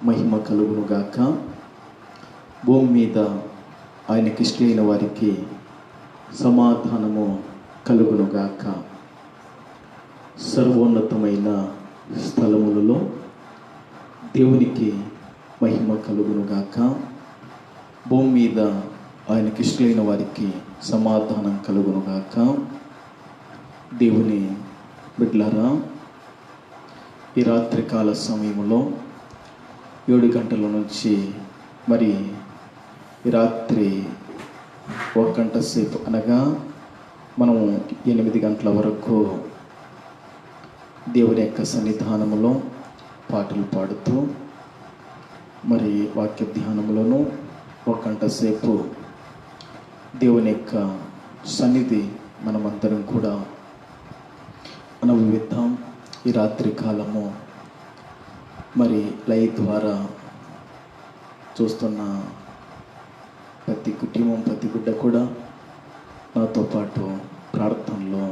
మహిమ కలుగునుగాక. భూమి మీద ఆయనకి ఇష్టమైన వారికి సమాధానము కలుగునుగాక. సర్వోన్నతమైన స్థలములలో దేవునికి మహిమ కలుగునుగాక. భూమి మీద ఆయనకి ఇష్టమైన వారికి సమాధానం కలుగునుగాక. దేవుని బిడ్డలారా, ఈ రాత్రికాల సమయంలో 7 గంటల నుంచి మరి ఈ రాత్రి 1 గంట సేపు అనగా మనము 8 గంటల వరకు దేవుని యొక్క సన్నిధానములో పాటలు పాడుతూ మరి వాక్య ధ్యానములను 1 గంట సేపు దేవుని యొక్క సన్నిధి మనమందరం కూడా అనుభవిద్దాం. ఈ రాత్రి కాలము మరి లైవ్ ద్వారా చూస్తున్న ప్రతి కుటుంబం, ప్రతి బిడ్డ కూడా నాతో పాటు ప్రార్థనలో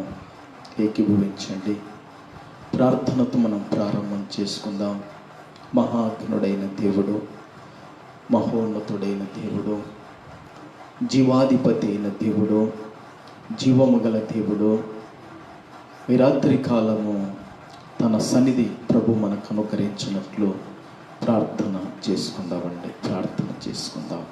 ఏకీభవించండి. ప్రార్థనతో మనం ప్రారంభం చేసుకుందాం. మహాజ్ఞుడైన దేవుడు, మహోన్నతుడైన దేవుడు, జీవాధిపతి అయిన దేవుడు, జీవము గల దేవుడు, ఈ రాత్రి కాలము తన సన్నిధి ప్రభు మనకు అనుకరించినట్లు ప్రార్థన చేసుకుందామండి. ప్రార్థన చేసుకుందాం.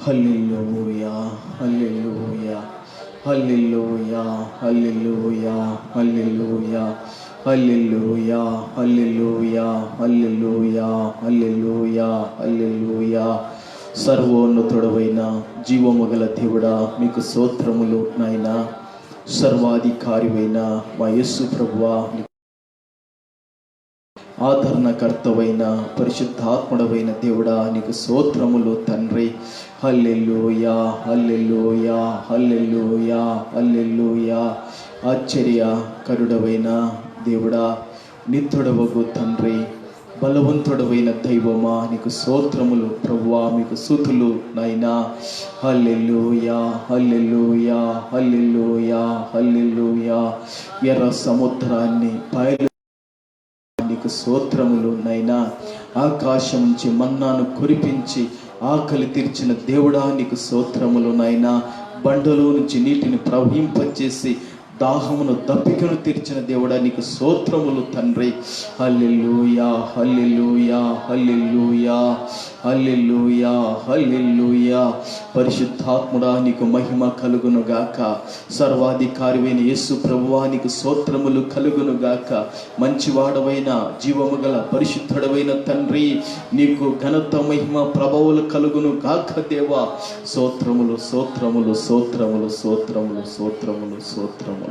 హల్లెలూయా, హల్లెలూయా, హల్లెలూయా, హల్లెలూయా, హల్లెలూయా, హల్లెలూయా, హల్లెలూయా, హల్లెలూయా, హల్లెలూయా, హల్లెలూయా. సర్వోన్నతుడవైన జీవము గల దేవుడా, మీకు స్తోత్రములు నాయనా. సర్వాధికారివైన మా యేసు ప్రభువా, ఆదరణకర్తవైన పరిశుద్ధాత్ముడవైన దేవుడా, నీకు స్తోత్రములు తండ్రి. హల్లెలూయా, హల్లెలూయా, హల్లెలూయా, హల్లెలూయా. ఆశ్చర్యకరుడవైన దేవుడా, నిత్యుడవగు తండ్రి, బలవంతుడవైన దైవమా, నీకు స్తోత్రములు ప్రభువా, మీకు స్తుతులు నాయనా. హల్లెలూయా, హల్లెలూయా, హల్లెలూయా, హల్లెలూయా. ఎర్ర సముద్రాన్ని బయలు నీకు స్తోత్రములు నాయనా. ఆకాశం నుంచి మన్నాను కురిపించి ఆకలి తీర్చిన దేవుడా, నీకు స్తోత్రములు నాయనా. బండలో నుంచి నీటిని ప్రవహింపచేసి దాహమును దప్పికను తీర్చిన దేవుడా, నీకు స్తోత్రములు తండ్రి. హల్లెలూయా, హల్లెలూయా, హల్లెలూయా, హల్లెలూయా, హల్లెలూయా. పరిశుద్ధాత్ముడా, నీకు మహిమ కలుగునుగాక. సర్వాధికారివైన యేసు ప్రభువా, నీకు స్తోత్రములు కలుగునుగాక. మంచివాడవైన జీవము గల పరిశుద్ధుడవైన తండ్రి, నీకు ఘనత మహిమ ప్రభావాలు కలుగును గాక దేవా. స్తోత్రములు, స్తోత్రములు, స్తోత్రములు, స్తోత్రములు, స్తోత్రములు, స్తోత్రములు.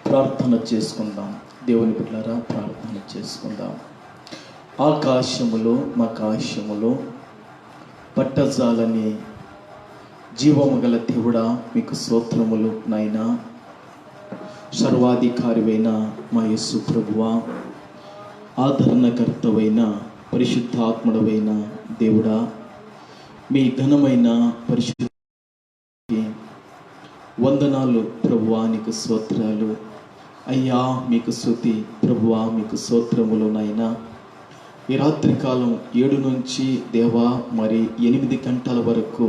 ప్రార్థన చేసుకుందాం. దేవుని బిడ్డలారా, ప్రార్థన చేసుకుందాం. ఆకాశములో మకాశములో పట్టజాలని జీవము గల దేవుడా, మీకు స్తోత్రములు నాయనా. సర్వాధికారివైన మా యేసు ప్రభువా, ఆదరణకర్తవైన పరిశుద్ధాత్ముడవైన దేవుడా, మీ ఘనమైన పరిశుద్ధ వందనాలు ప్రభువా, నీకు స్తోత్రాలు అయ్యా. మీకు స్తుతి ప్రభువా, మీకు స్తోత్రములు నాయనా. ఈ రాత్రికాలం 7 నుంచి దేవా మరి 8 గంటల వరకు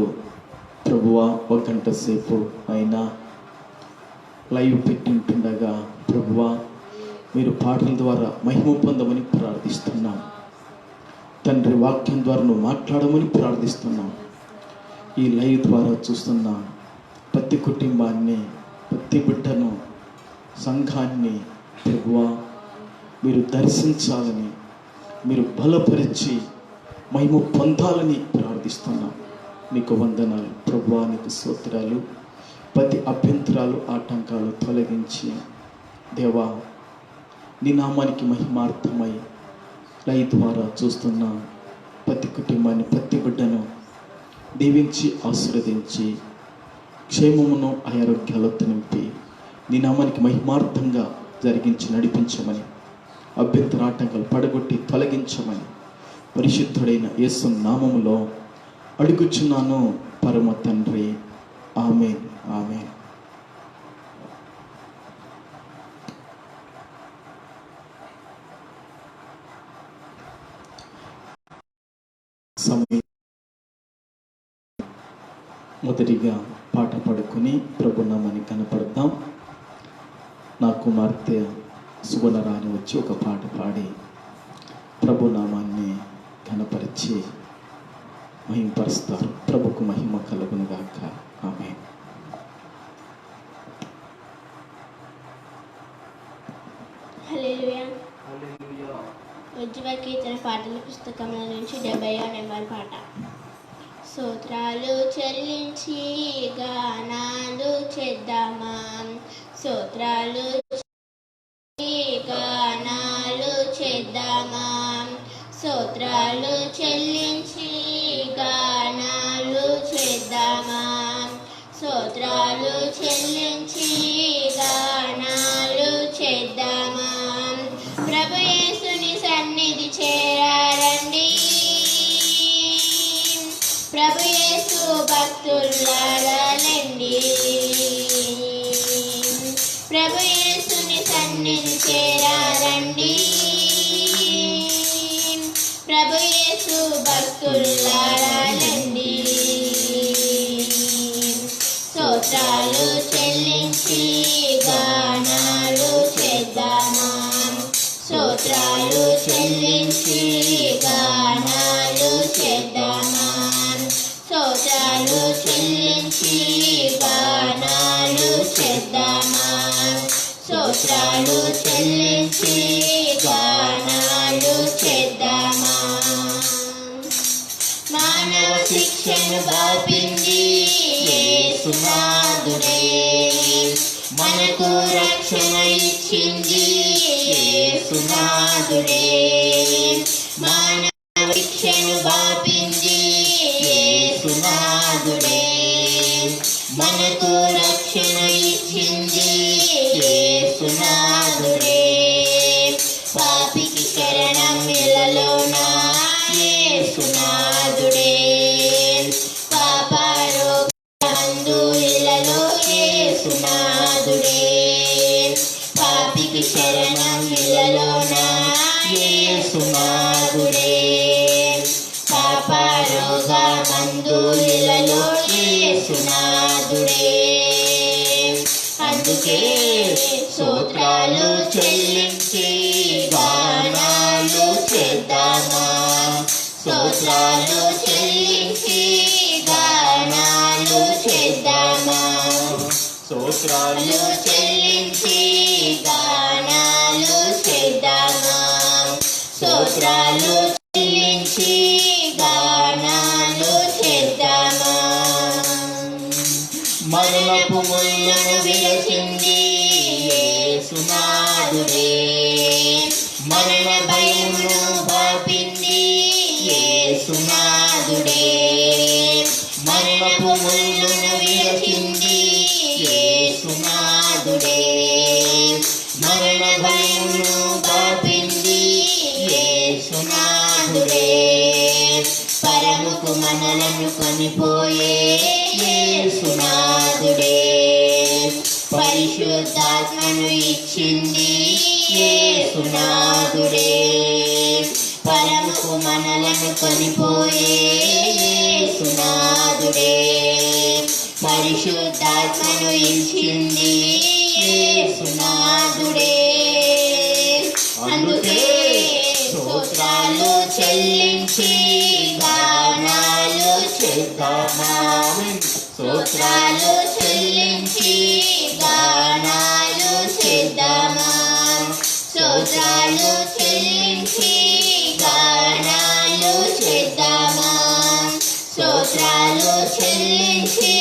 ప్రభువా 1 గంట సేపు అయినా లైవ్ పెట్టింటుండగా ప్రభువా, మీరు పాటల ద్వారా మహిమ పొందమని ప్రార్థిస్తున్నాం తండ్రి. వాక్యం ద్వారా నువ్వు మాట్లాడమని ప్రార్థిస్తున్నాం. ఈ లైవ్ ద్వారా చూస్తున్న ప్రతి కుటుంబాన్ని, ప్రతి బిడ్డను, సంఘాన్ని ప్రభువా మీరు దర్శించాలని, మీరు బలపరిచి మహిమ పొందాలని ప్రార్థిస్తున్నాం. నీకు వందనాలు ప్రభువా, నీకు స్తోత్రాలు. ప్రతి అభ్యంతరాలు, ఆటంకాలు తొలగించి దేవా, నీ నామానికి మహిమార్థమై లైవ్ ద్వారా చూస్తున్న ప్రతి కుటుంబాన్ని, ప్రతి బిడ్డను దీవించి ఆశీర్వదించి క్షేమమును ఆరోగ్యాలతో నింపి నీ నామానికి మహిమార్థంగా జరిగించి నడిపించమని, అభ్యంతరాటంకాలు పడగొట్టి తొలగించమని పరిశుద్ధుడైన యేసు నామములో అడుగుచున్నాను పరమ తండ్రి. ఆమేన్, ఆమేన్. సమయం మొదటిగా పాట పాడుకొని ప్రభునామాన్ని కనపడతాం. నా కుమార్తె సుగుణరాణి వచ్చి ఒక పాట పాడి ప్రభునామాన్ని కనపరిచి మహింపరుస్తారు. ప్రభుకు మహిమ కలుగును గాక. ఆమేన్. హల్లెలూయా. ఉజ్జీవ కీర్తన పాటల పుస్తకంలో నుంచి 70వ నెంబర్ పాట. స్తోత్రాలు చెల్లించి గానాలు చేద్దామా, స్తోత్రాలు గానాలు చేద్దామా, స్తోత్రాలు చెల్లించి గానాలు చేద్దామా, స్తోత్రాలు చెల్లించి గానాలు చేద్దామా. ప్రభు యేసుని సన్నిధి చేరారండి, ప్రభు యేసు భక్తులారండి, ప్రభు యేసుని సన్నిధి చేరారండి, ప్రభు యేసు భక్తులారండి. స్తోత్రాలు చెల్లించి గానాలు చేద్దామా, స్తోత్రాలు చెల్లించి గానాలు చేద్దామా, స్తోత్రాలు చెల్లించి గానాలు చేద్దామా, స్తోత్రాలు చెల్లించి గానాలు చేద్దామా. మానవ శిక్షను బాపింది యేసునాథుడే, మనకు రక్షణ ఇచ్చింది యేసునాథుడే. మానవ శిక్షను బాపింది యేసునాథుడే, మనకు రక్షణ ఇచ్చింది యేసునాథుడే. పాపికి శరణం ఇలలోన యేసునాథుడే, పాపరోగమందు ఇలలో యేసునాథుడే. పాపికి శరణం ఇలలోన యేసునాథుడే, పాపరోగమందు ఇలలో యేసునాథుడే. అందుకే స్తోత్రాలు చెల్లించి గానాలు చేద్దామా, స్తోత్రాలు చెల్లించి గానాలు చేద్దామా, స్తోత్రాలు చెల్లించి గానాలు చేద్దామా, స్తోత్రాలు చెల్లించి గానాలు చేద్దామా. మరణపు ముళ్ళను విరచింది యేసునాథుడే, మరణ భయమును బాపింది యేసునాథుడే. మరణపు ముళ్ళను విరచింది యేసునాథుడే, మరణ భయమును బాపింది యేసునాథుడే. పరముకు మనలను కొనిపోయే యేసునాథుడే, పరిశుద్ధాత్మను ఇచ్చింది యేసునాథుడే. పరముకు మనలను కొనిపోయే యేసునాథుడే, పరిశుద్ధాత్మను ఇచ్చింది యేసునాథుడే. అందుకే స్తోత్రాలు చెల్లించి గానాలు చేద్దామా, స్తోత్రాలు చెల్లించి గానాలు చేద్దామా, స్తోత్రాలు చెల్లించి గానాలు చేద్దామా, స్తోత్రాలు చెల్లించి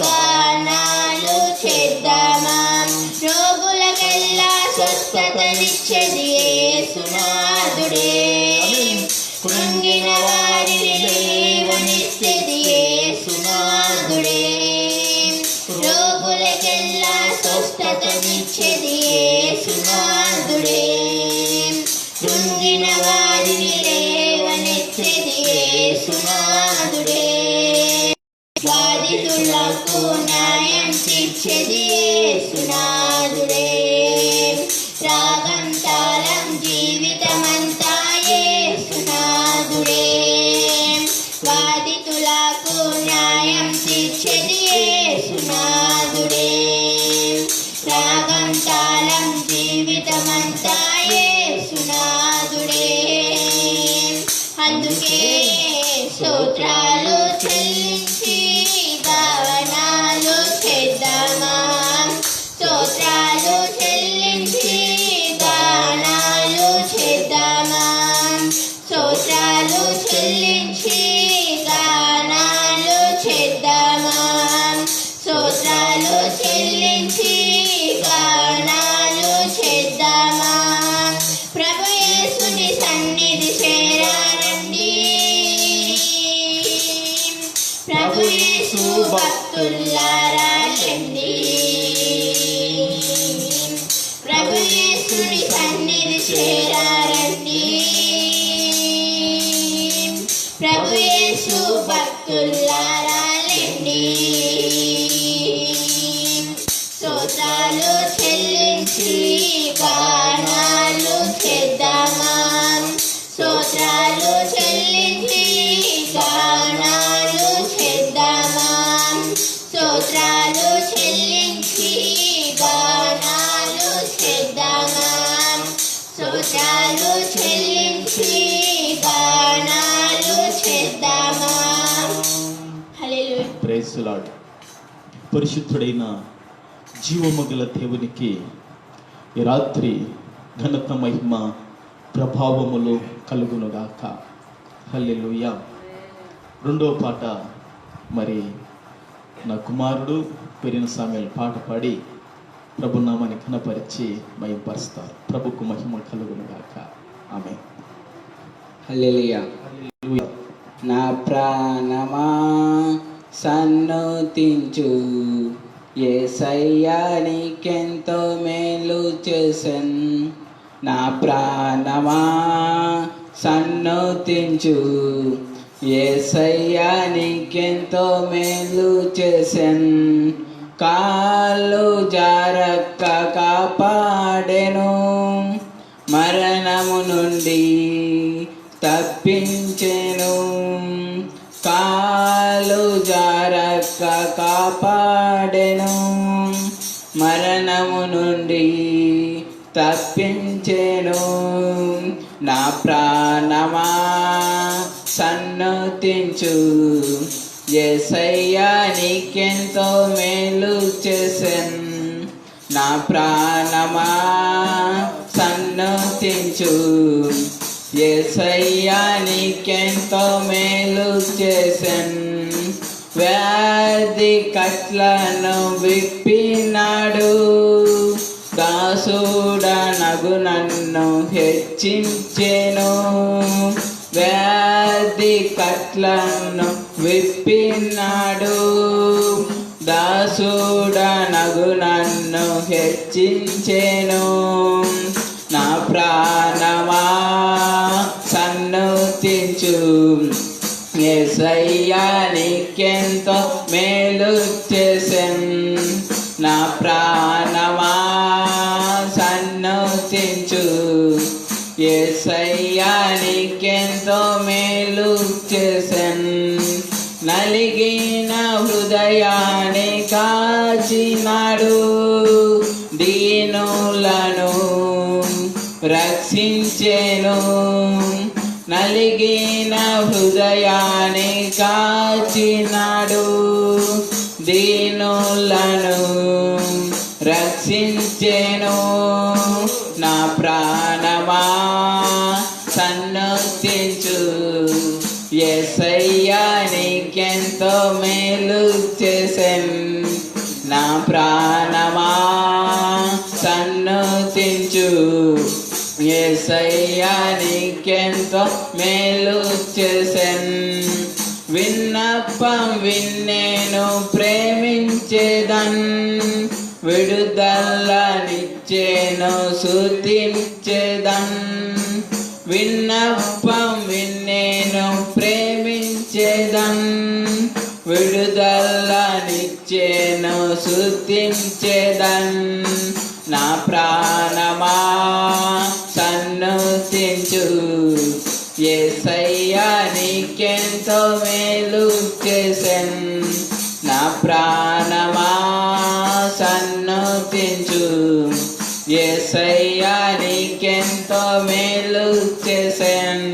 గానాలు చేద్దామా. రోగులకెల్లా స్వస్థతనిచ్చేది యేసునాథుడే, కృంగిన వారిని లేవనెత్తేది యేసునాథుడే. రోగులకెల్లా స్వస్థతనిచ్చేది యేసునాథుడే, కృంగిన వారిని లేవనెత్తేది యేసునాథుడే. కష్టతనిచ్చేది యేసునాథుడే. రాగం తాళం జీవితమంతా యేసునాథుడే. బాధితులకు న్యాయం తీర్చేది యేసునాథుడే. రాగం తాళం జీవితమంతా యేసునాథుడే. అందుకే స్తోత్రాలు చెల్లించి గానాలు చేద్దామా. స్తోత్రాలు చెల్లించి గానాలు చేద్దామా. స్తోత్రాలు చెల్లించి గానాలు చేద్దామా. స్తోత్రాలు చెల్లించి గానాలు చేద్దామా. ప్రభు యేసుని సన్నిధి చేరారండి. ప్రభు యేసు భక్తులారా రండి. ప్రభు యేసుని సన్నిధి చేరారండి. ప్రభు యేసు భక్తులారా రండి. స్తోత్రాలు చెల్లించి గానాలు చేద్దామా. స్తోత్రాలు చెల్లించి గానాలు చేద్దామా. స్తోత్రాలు చెల్లించి గానాలు చేద్దామా. స్తోత్రాలు చెల్లించి గానాలు చేద్దామా. హల్లెలూయా. Praise the lord. పరిశుద్ధుడైన జీవమగల దేవునికి ఈ రాత్రి ఘనత మహిమ ప్రభావములు కలుగునుగాక. హల్లెలూయా. రెండో పాట మరి నా కుమారుడు పెరిన సామెల్ పాట పాడి ప్రభునామాన్ని ఘనపరిచి మహిమపరుస్తారు. ప్రభుకు మహిమ కలుగునుగాక. ఆమేన్. హల్లెలూయా. హల్లెలూయా. నా ప్రాణమా సన్నుతించు, యేసయ్యా నీకెంతో మేలు చేసెన్. నా ప్రాణమా సన్నుతించు, యేసయ్యా నీకెంతో మేలు చేసెన్. కాళ్ళు జారక్క కాపాడెను, మరణము నుండి తప్పించెను. కాలు జారక్క కాపాడెను, మరణము నుండి తప్పించెను. నా ప్రాణమా సన్నుతించు, యేసయ్యా నీకెంతో మేలు చేసెన్. నా ప్రాణమా సన్నుతించు, యేసయ్యా నీకెంతో మేలు చేసెన్. వ్యాధి కట్లను విప్పినాడు, దాసుడనగు నన్ను హెచ్చించెను. వ్యాధి కట్లను విప్పినాడు, దాసుడనగు నన్ను హెచ్చించెను. నా ప్రాణమా సన్నుతించు, యేసయ్యా నీకెంతో మేలు చేసెన్. నా ప్రాణమా సన్నుతించు, యేసయ్యా నీకెంతో మేలు చేసెన్. నలిగిన హృదయాన్ని కాచినాడు, దీనులను రక్షించెను. నలిగిన హృదయాన్ని కాచినాడు, దీనులను రక్షించెను. నా ప్రాణమా సన్నుతించు, యేసయ్యా నీకెంతో మేలు చేసెన్. నా ప్రాణమా సన్నుతించు, యేసయ్యా నీకెంతో మేలు చేసెన్. విన్నపం విన్నేను ప్రేమించేదన్, విడుదలనిచ్చేను స్తుతించేదన్. విన్నపం విన్నేను ప్రేమించేదన్, విడుదల విడుదలనిచ్చెను స్తుతించెదన్. నా ప్రాణమా సన్నుతించు, యేసయ్యా నీకెంతో మేలు చేసెన్. నా ప్రాణమా సన్నుతించు, యేసయ్యా నీకెంతో మేలు చేసెన్.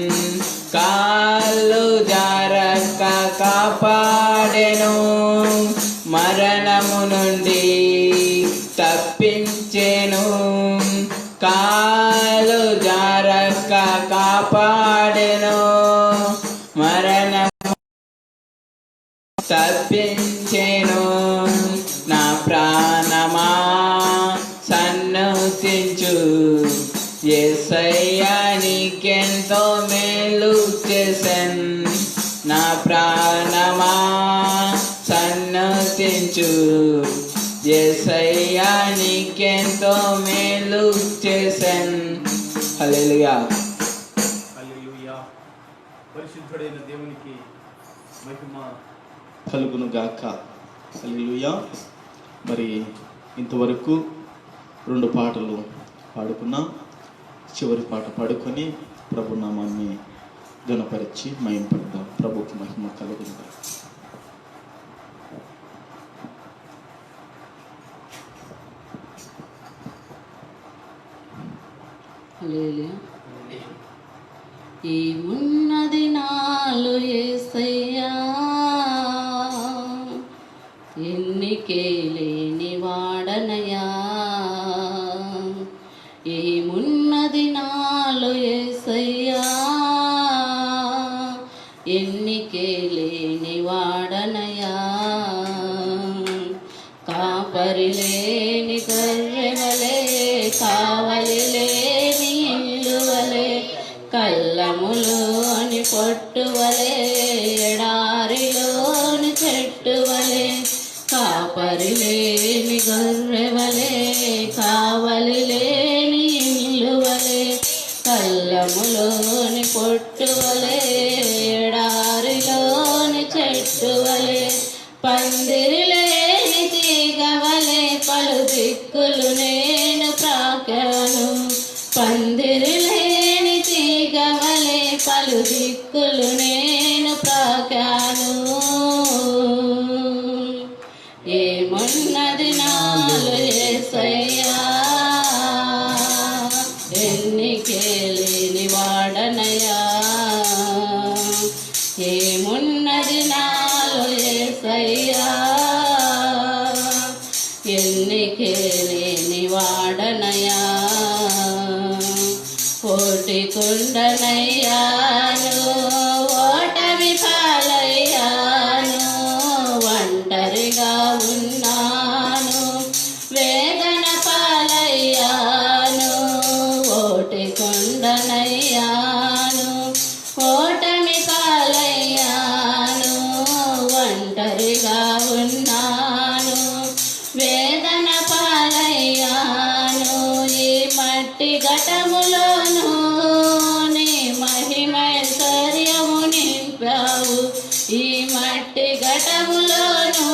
కాళ్ళు జారక కాపాడెను, మరణము నుండి తప్పించెను. కాళ్ళు జారక కాపాడెను, మరణము తప్పించెను. నా ప్రాణమా సన్నుతించు, యేసయ్యా నీకెంతో మేలు చేసెన్. నా ప్రాణమా సన్నుతించు, యేసయ్యా నీకెంతో మేలు చేసెన్. హల్లెలూయా. హల్లెలూయా. పరిశుద్ధుడైన దేవునికి మహిమ కలుగును గాక. హల్లెలూయా. మరి ఇంతవరకు 2 పాటలు పాడుకున్నాం. చివరి పాట పాడుకొని ప్రభు నామాన్ని ఘనపరిచి మహిమపడదాం. ప్రభుకి మహిమ కలుగును గాక. హల్లెలూయా. ఏమున్నది నాలో యేసయ్యా, ఎన్నికే లేని వాడనయ్యా. ఏమున్నది నాలో యేసయ్యా, ఎన్నికే లేని వాడనయ్యా. కాపరి లేని గొర్రెవలే, కావలి లేని ఇల్లువలే, కళ్ళములోని పొట్టువలే, ఎడారిలోని చెట్టువలే. కాపరి లేని గొర్రెవలే, కావలి లేని ఇల్లువలే, కళ్ళములోని పొట్టువలే, ఎడారిలోని చెట్టువలే. పందిరి లేని తీగవలే, పలు దిక్కులు నేను ప్రాకాను. పందిరి లేని తీగవలే, పలు దిక్కులు నేను ప్రాకాను. ఏమున్నది నాలో యేసయ్యా, ఎన్నికే లేని వాడనయ్యా. ఏమున్నది నాలో యేసయ్యా, ఎన్నికే లేని వాడనయ్యా. కోటి కుండనయ్యాను, ఓటమి పాలయ్యాను. ఒంటరిగా ఉన్నాను, వేదన పాలయ్యాను. ఓటి కుండనయ్యాను, ఓటమి పాలయ్యాను. ఒంటరిగా ఉన్నాను, వేదన పాలయ్యాను. ఈ మట్టి ఘటములోను నీ మహిమైశ్వర్యము నింపావు. ఈ మట్టి ఘటములోను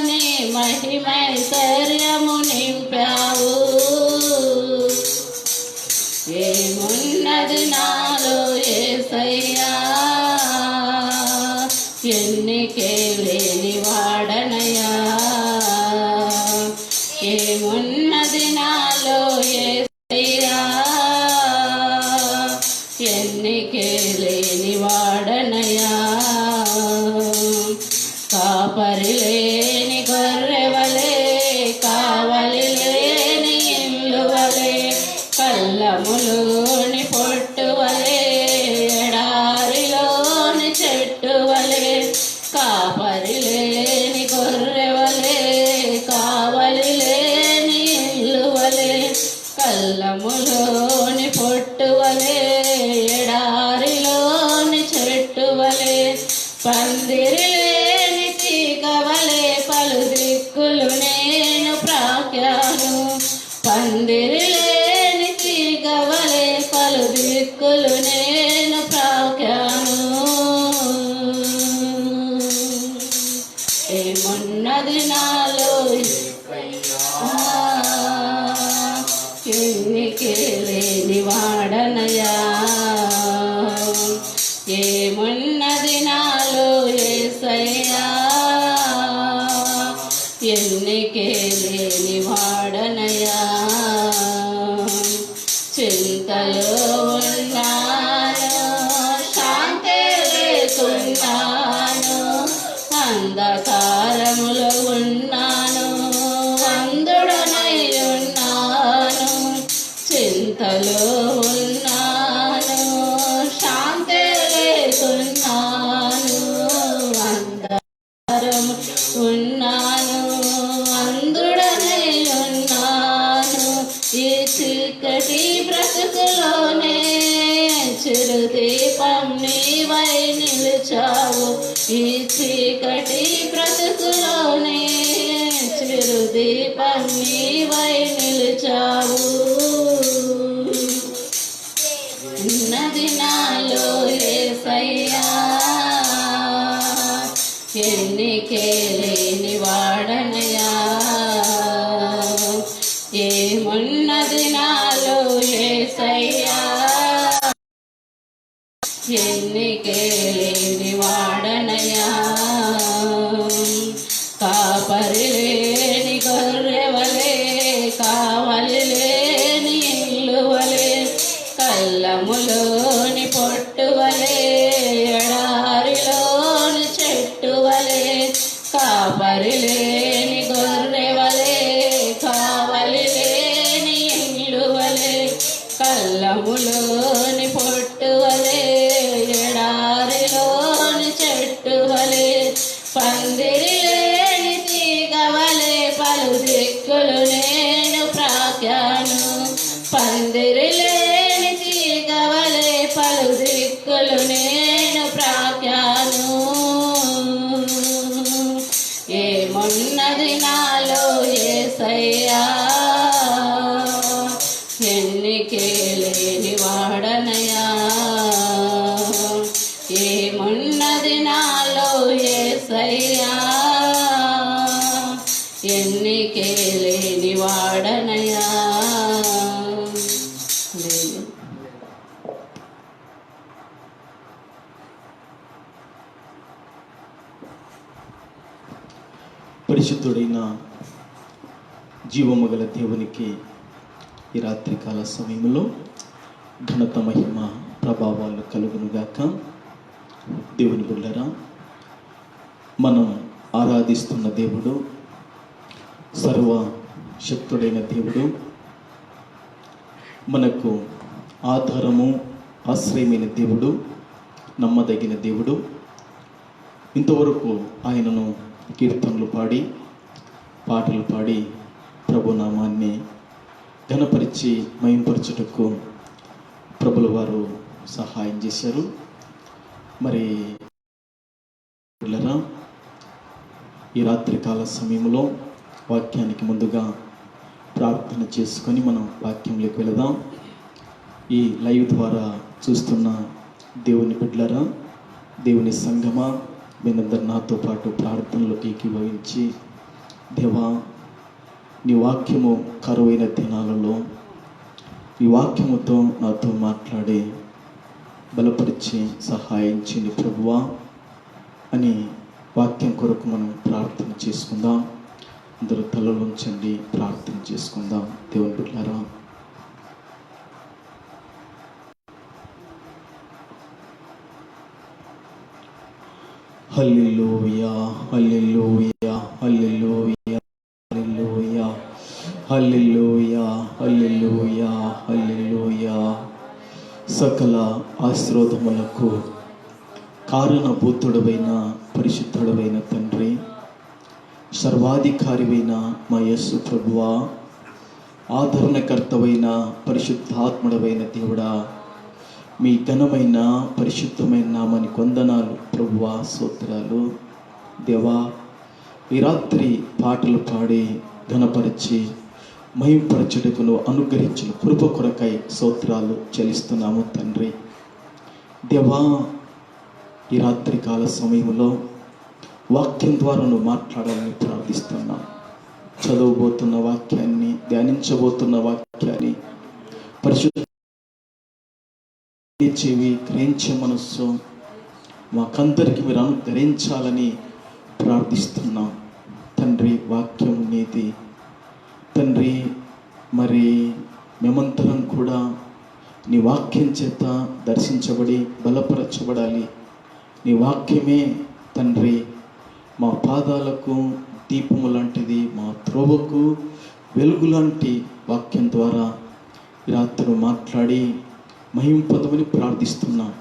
నీ మహిమైశ్వర్యము నింపావు. ఏమున్నది నాలో యేసయ్యా, ఎన్నికే లేని వాడనయ్యా. ఏమున్నది నాలో యేసయ్యా, ఎన్నికే లేని వాడనయ్యా. కాపరి లేని గొర్రెవలే, కావలి లేని ఇల్లువలే, కళ్ళములోని పొట్టువలే, ఎడారిలోని చెట్టువలే. కాపరి లేని గొర్రెవలే, కావలి లేని ఇల్లువలే, కళ్ళములోని పొట్టువలే, ఎడారిలోని చెట్టువలే. పందిరి లేని తీగవలే, పలు దిక్కులు నేను ప్రాకాను. పందిరి లేని తీగవలే, పలు దిక్కులు నేను ప్రాకాను. ఏమున్నది నాలో ఎన్నికే లేని వాడనయా, ఏమున్నది నాలో యేసయ్యా, ఎన్నికే లేని వాడనయా. చింతలో ఉన్నాను, శాంతి లేకున్నాను, అంధకారములో ఉన్నాను, అంధుడనై ఉన్నాను. చింతలో ఉన్నాను, శాంతి లేకున్నాను, అంధకారము ఉన్నాను, అంధుడనై ఉన్నాను. ఈ చీకటి బ్రతుకులోనే చిరుదీపం నీవై నిలిచావు, ఈ చీకటి బ్రతుకులోనే చిరుదీపం నీవై నిలిచావు. ఉన్నది నాలో యేసయ్యా, ఎన్నికే లేని వాడనయా, ఏమున్నది నాలో యేసయ్యా, ఎన్నికే లేని వాడనయా. కాపరి లేని గొర్రెవలే, కావలి లేని ఇల్లువలే, కళ్ళములోని పొట్టువలే, ఎడారిలోని చెట్టువలే, కాపరి లేని గొర్రెవలే, కావలి లేని ఇల్లువలే, కళ్ళములోని పొట్టువలే, ఎడారిలోని చెట్టువలే, పందిరి లేని తీగవలే, పలు దిక్కులు నేను ప్రాకాను. పందిరి లేని తీగవలే, పలు దిక్కులు నేను ప్రాకాను. ఏమున్నది నాలో యేసయ్యా, ఎన్నికే లేని వాడనయా, ఏమున్నది నాలో యేసయ్యా, ఎన్నికే లేని వాడనయా. పరిశుద్ధుడైన జీవము గల దేవునికి ఈ రాత్రికాల సమయంలో ఘనత, మహిమ, ప్రభావాలు కలుగునుగాక. దేవుని బిడ్డలారా, మనం ఆరాధిస్తున్న దేవుడు సర్వశక్తుడైన దేవుడు, మనకు ఆధారము, ఆశ్రయమైన దేవుడు, నమ్మదగిన దేవుడు. ఇంతవరకు ఆయనను కీర్తనలు పాడి, పాటలు పాడి ప్రభునామాన్ని ఘనపరిచి మహింపరచుటకు ప్రభుల వారు సహాయం చేశారు. మరి పిల్లరా, ఈ రాత్రికాల సమయంలో వాక్యానికి ముందుగా ప్రార్థన చేసుకొని మనం వాక్యంలోకి వెళదాం. ఈ లైవ్ ద్వారా చూస్తున్న దేవుని బిడ్డలారా, దేవుని సంగమా, మీరందరూ నాతో పాటు ప్రార్థనలో ఏకీభవించి, దేవా, నీ వాక్యము కరువైన దినాలలో ఈ వాక్యముతో నాతో మాట్లాడి బలపరిచి సహాయించండి ప్రభువా అని వాక్యం కొరకు మనం ప్రార్థన చేసుకుందాం. అందరూ తలలు ఉంచండి, ప్రార్థన చేసుకుందాం. దేవుని బిడ్డలారా, హల్లెలూయా, హల్లెలూయా, హల్లెలూయా, హల్లెలూయా, హల్లెలూయా, హల్లెలూయా, హల్లెలూయా. సకల ఆశీర్వాదములకు కారణభూతుడవైన పరిశుద్ధుడవైన తండ్రి, సర్వాధికారివైన మా యేసు ప్రభువా, ఆదరణకర్తవైన పరిశుద్ధాత్ముడవైన దేవుడా, మీ ఘనమైన పరిశుద్ధమైన నామానికి వందనాలు ప్రభువా, స్తోత్రాలు. దేవా, ఈ రాత్రి పాటలు పాడి ఘనపరిచి మహింపరచుటకు నువ్వు అనుగ్రహించిన కృప కొరకై స్తోత్రాలు చెల్లిస్తున్నాము తండ్రి. దేవా, ఈ రాత్రి కాల సమయంలో వాక్యం ద్వారా నువ్వు మాట్లాడాలని ప్రార్థిస్తున్నాం. చదవబోతున్న వాక్యాన్ని, ధ్యానించబోతున్న వాక్యాన్ని పరిశుద్ధ చెవి, గ్రహించే మనస్సు మాకందరికి మీరు అనుగ్రహించాలని ప్రార్థిస్తున్నాం తండ్రి. వాక్యం నీతి తండ్రి. మరి మేమంతరం కూడా నీ వాక్యం చేత దర్శించబడి బలపరచబడాలి. నీ వాక్యమే తండ్రి మా పాదాలకు దీపము లాంటిది, మా త్రోవకు వెలుగు లాంటి వాక్యం ద్వారా ఈ రాత్రి మాట్లాడి మహింపదమని ప్రార్థిస్తున్నాం.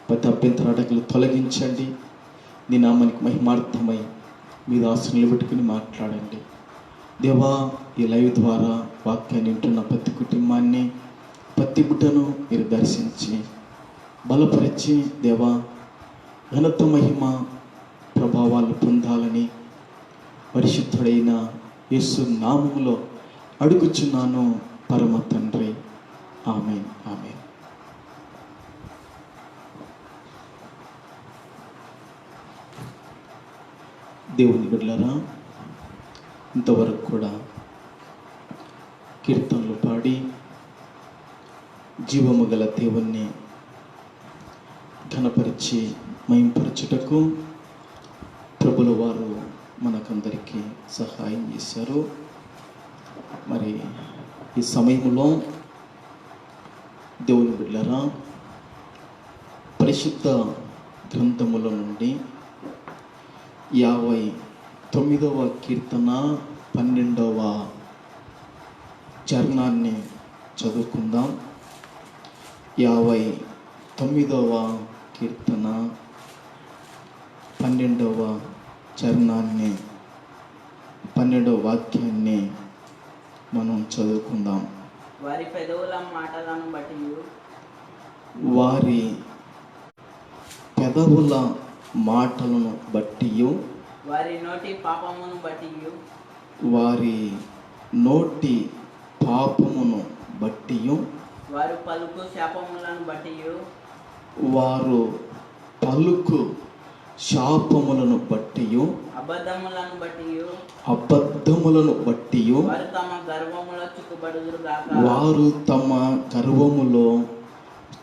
ప్రతి అభ్యంతర అడగలు తొలగించండి. నీ నామానికి మహిమార్థమై మీ దాసుని నిలబెట్టుకుని మాట్లాడండి దేవా. ఈ లైవ్ ద్వారా వాక్యాన్ని వింటున్న ప్రతి కుటుంబాన్ని, ప్రతి బిడ్డను మీరు దర్శించి బలపరిచి దేవా ఘనత మహిమ ప్రభావాలు పొందాలని పరిశుద్ధుడైన యేసు నామములో అడుగుచున్నాను పరమ తండ్రి. ఆమేన్, ఆమేన్. దేవుని బిడ్డలారా, ఇంతవరకు కూడా కీర్తనలు పాడి జీవము గల దేవుణ్ణి ఘనపరిచి మహింపరచుటకు ప్రభుల వారు మనకందరికీ సహాయం చేశారు. మరి ఈ సమయంలో దేవుని బిడ్డలారా, పరిశుద్ధ గ్రంథముల నుండి 59వ కీర్తన 12వ చరణాన్ని చదువుకుందాం. 59వ కీర్తన 12వ చరణాన్ని, 12వ వాక్యాన్ని మనం చదువుకుందాం. వారి పెదవుల మాటలను బట్టి, వారి పెదవుల మాటలను బట్టి, వారి నోటి పాపమును బట్టి, వారి నోటి పాపమును బట్టి, వారు పలుకు శాపములను బట్టి, వారు పలుకు శాపములను బట్టి, అబద్ధములను బట్టి, అబద్ధములను బట్టి, వారు తమ గర్వములో చిక్కుబడుదురుగాక, వారు తమ గర్వములో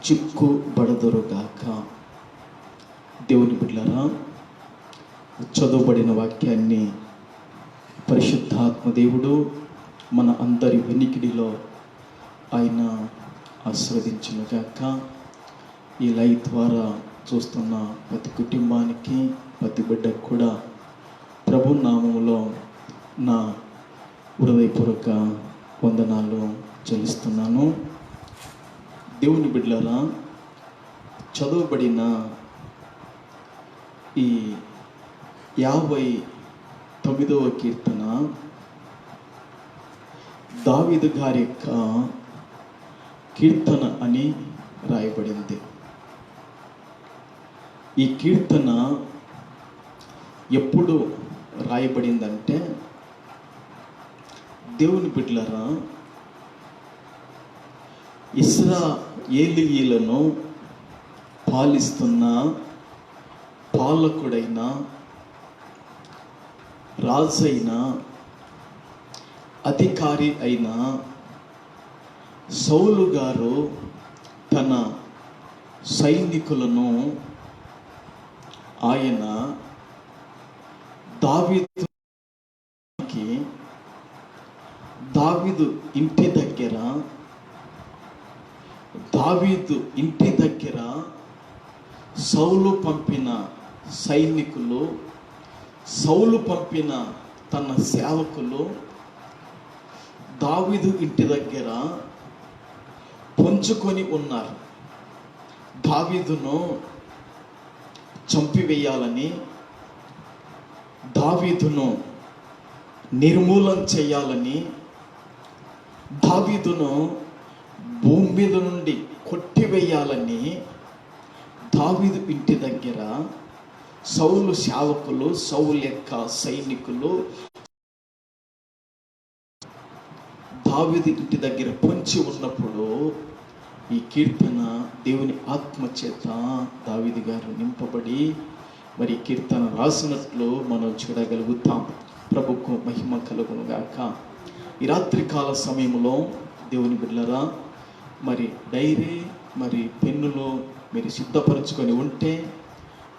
చిక్కుబడుదురుగాక. దేవుని బిడ్డలారా, చదువుబడిన వాక్యాన్ని పరిశుద్ధాత్మ దేవుడు మన అందరి వెనికిడిలో ఆయన ఆశీర్వదించునుగాక. ఈ లైవ్ ద్వారా చూస్తున్న ప్రతి కుటుంబానికి, ప్రతి బిడ్డకు కూడా ప్రభు నామములో నా హృదయపూర్వక వందనాలు చెల్లిస్తున్నాను. దేవుని బిడ్డలారా, చదువుబడిన ఈ 59వ కీర్తన దావీదు గారి యొక్క కీర్తన అని రాయబడింది. ఈ కీర్తన ఎప్పుడు రాయబడిందంటే, దేవుని బిడ్డలారా, ఇశ్రాయేలీయులను పాలిస్తున్న పాలకుడైన, రాజైన, అధికారి అయిన సౌలు గారు తన సైనికులను ఆయన దావీదు ఇంటి దగ్గర సౌలు పంపిన సైనికులు, సౌలు పంపిన తన సేవకులు దావీదు ఇంటి దగ్గర పొంచుకొని ఉన్నారు. దావీదును చంపివేయాలని, దావీదును నిర్మూలన చేయాలని, దావీదును భూమి మీద నుండి కొట్టివేయాలని దావీదు ఇంటి దగ్గర సౌలు సేవకులు, సౌలు యొక్క సైనికులు దావీదు ఇంటి దగ్గర పొంచి ఉన్నప్పుడు ఈ కీర్తన దేవుని ఆత్మ చేత దావీదు గారు నింపబడి మరి కీర్తన రాసినట్లు మనం చూడగలుగుతాం. ప్రభుకు మహిమ కలుగును గాక. ఈ రాత్రికాల సమయంలో దేవుని బిడ్డలారా, మరి డైరీ మరి పెన్నులో మీరు సిద్ధపరచుకొని ఉంటే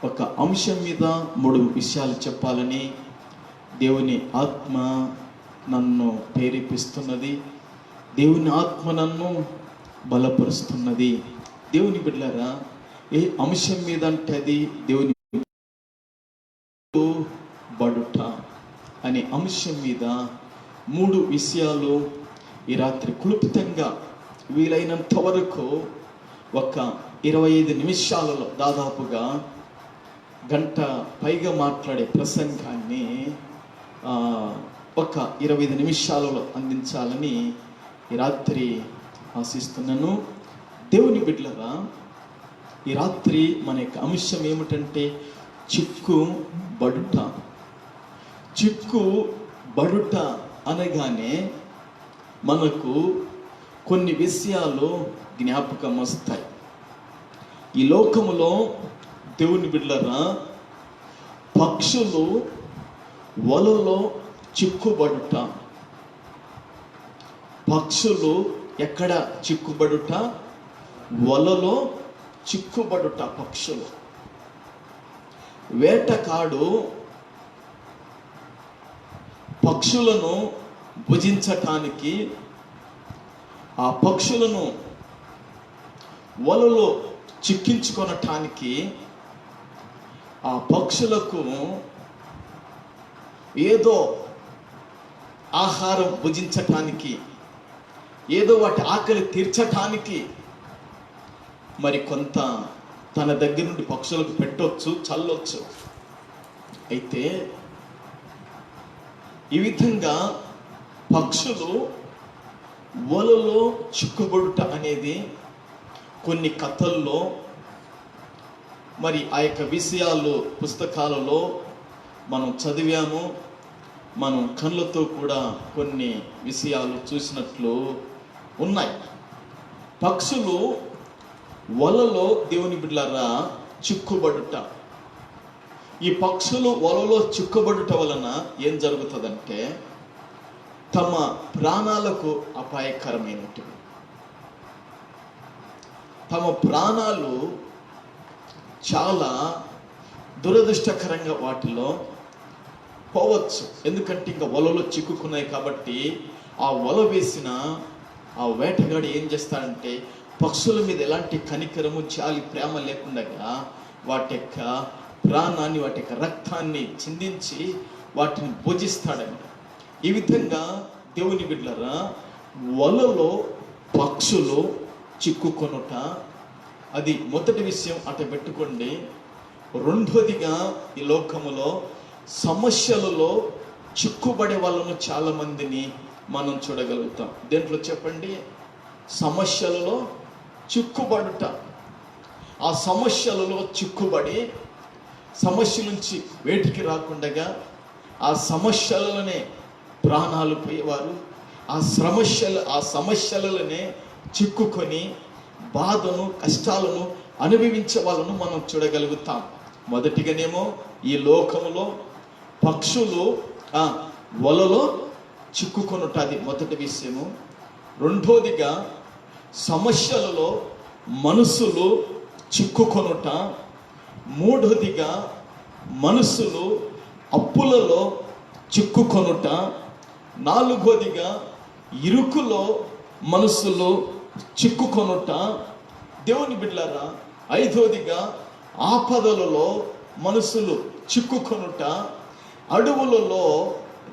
ఒక అంశం మీద 3 విషయాలు చెప్పాలని దేవుని ఆత్మ నన్ను ప్రేరేపిస్తున్నది. దేవుని ఆత్మ నన్ను బలపరుస్తున్నది. దేవుని బిడ్డలారా, ఏ అంశం మీద అంటే అది దేవుని బడుట అనే అంశం మీద 3 విషయాలు ఈ రాత్రి క్లుప్తంగా వీలైనంత వరకు ఒక 25 నిమిషాలలో దాదాపుగా గంట పైగా మాట్లాడే ప్రసంగాన్ని ఒక 25 నిమిషాలలో అందించాలని ఈ రాత్రి ఆశిస్తున్నాను. దేవుని బిడ్డలారా, ఈ రాత్రి మన యొక్క అంశం ఏమిటంటే చిక్కుబడుట. చిక్కుబడుట అనగానే మనకు కొన్ని విషయాలు జ్ఞాపకం వస్తాయి. ఈ లోకములో దేవుని బిడ్డలారా, పక్షులు వలలో చిక్కుబడుట. పక్షులు ఎక్కడ చిక్కుబడుట? వలలో చిక్కుబడుట. పక్షులు వేటకాడు పక్షులను భుజించటానికి ఆ పక్షులను వలలో చిక్కించుకొనటానికి ఆ పక్షులకు ఏదో ఆహారం భుజించటానికి, ఏదో వాటి ఆకలి తీర్చటానికి మరి కొంత తన దగ్గర నుండి పక్షులకు పెట్టొచ్చు, చల్లొచ్చు. అయితే ఈ విధంగా పక్షులు వలలో చిక్కుబడుట అనేది కొన్ని కథల్లో మరి ఆ యొక్క విషయాలు పుస్తకాలలో మనం చదివాము. మనం కళ్ళతో కూడా కొన్ని విషయాలు చూసినట్లు ఉన్నాయి. పక్షులు వలలో దేవుని బిడ్డలారా చిక్కుబడుట. ఈ పక్షులు వలలో చిక్కుబడుట వలన ఏం జరుగుతుందంటే తమ ప్రాణాలకు అపాయకరమైనటువంటి, తమ ప్రాణాలు చాలా దురదృష్టకరంగా వాటిలో పోవచ్చు. ఎందుకంటే ఇంకా వలలో చిక్కుకున్నాయి కాబట్టి ఆ వల వేసిన ఆ వేటగాడు ఏం చేస్తాడంటే పక్షుల మీద ఎలాంటి కనికరము, జాలి, ప్రేమ లేకుండా వాటి యొక్క ప్రాణాన్ని, వాటి యొక్క రక్తాన్ని చిందించి వాటిని భుజిస్తాడండి. ఈ విధంగా దేవుని బిడ్డలారా, వలలో పక్షులు చిక్కుకొనుట అది మొదటి విషయం. అట పెట్టుకోండి. రెండోదిగా ఈ లోకములో సమస్యలలో చిక్కుబడే వాళ్ళను చాలా మందిని మనం చూడగలుగుతాం. దేంట్లో చెప్పండి? సమస్యలలో చిక్కుబడుట. ఆ సమస్యలలో చిక్కుబడి సమస్య నుంచి వేటికి రాకుండగా ఆ సమస్యలలోనే ప్రాణాలు పోయేవారు, ఆ సమస్యలలోనే చిక్కుకొని బాధను, కష్టాలను అనుభవించే వాళ్ళను మనం చూడగలుగుతాం. మొదటిగానేమో ఈ లోకములో పక్షులు వలలో చిక్కుకొనుట, అది మొదటి విషయము. రెండోదిగా సమస్యలలో మనుషులు చిక్కుకొనుట. మూడోదిగా మనుషులు అప్పులలో చిక్కుకొనుట. నాలుగోదిగా ఇరుకులో మనుషులు చిక్కుకొనుట. దేవుని బిడ్డలారా, ఐదోదిగా ఆపదలలో మనుషులు చిక్కుకొనుట. అడవులలో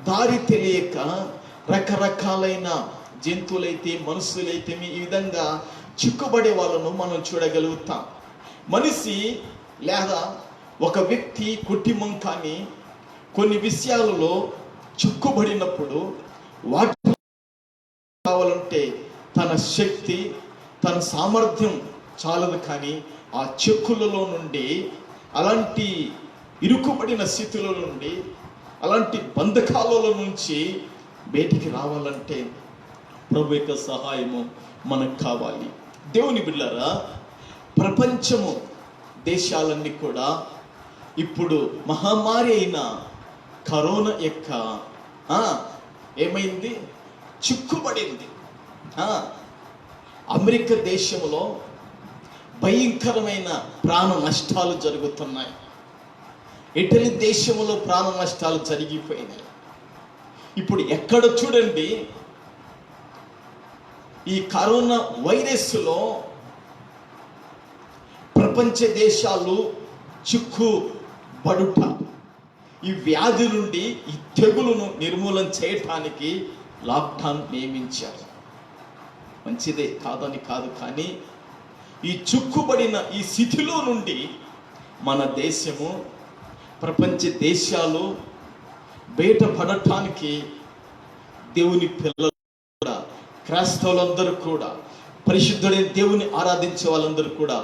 దారి తెలియక రకరకాలైన జంతువులైతే మనుషులైతే ఈ విధంగా చిక్కుబడే వాళ్ళను మనం చూడగలుగుతాం. మనిషి లేదా ఒక వ్యక్తి, కుటుంబం కానీ కొన్ని విషయాలలో చిక్కుబడినప్పుడు వాటి కావాలంటే తన శక్తి, తన సామర్థ్యం చాలదు. కానీ ఆ చిక్కులలో నుండి, అలాంటి ఇరుకుబడిన స్థితుల నుండి, అలాంటి బంధకాలలో నుంచి బయటికి రావాలంటే ప్రభు యొక్క సహాయము మనకు కావాలి. దేవుని బిడ్డలారా, ప్రపంచము దేశాలన్నీ కూడా ఇప్పుడు మహమ్మారి అయిన కరోనా యొక్క ఏమైంది, చిక్కుబడింది. అమెరికా దేశంలో భయంకరమైన ప్రాణ నష్టాలు జరుగుతున్నాయి. ఇటలీ దేశంలో ప్రాణ నష్టాలు జరిగిపోయినాయి. ఇప్పుడు ఎక్కడ చూడండి ఈ కరోనా వైరస్లో ప్రపంచ దేశాలు చిక్కుబడుట, ఈ వ్యాధి నుండి ఈ తెగులును నిర్మూలన చేయటానికి లాక్డౌన్ నియమించారు. మంచిదే, కాదని కాదు, కానీ ఈ చిక్కుబడిన ఈ స్థితిలో నుండి మన దేశము, ప్రపంచ దేశాలు బయటపడటానికి దేవుని పిల్లలు కూడా, క్రైస్తవులందరూ కూడా, పరిశుద్ధుడైన దేవుని ఆరాధించే వాళ్ళందరూ కూడా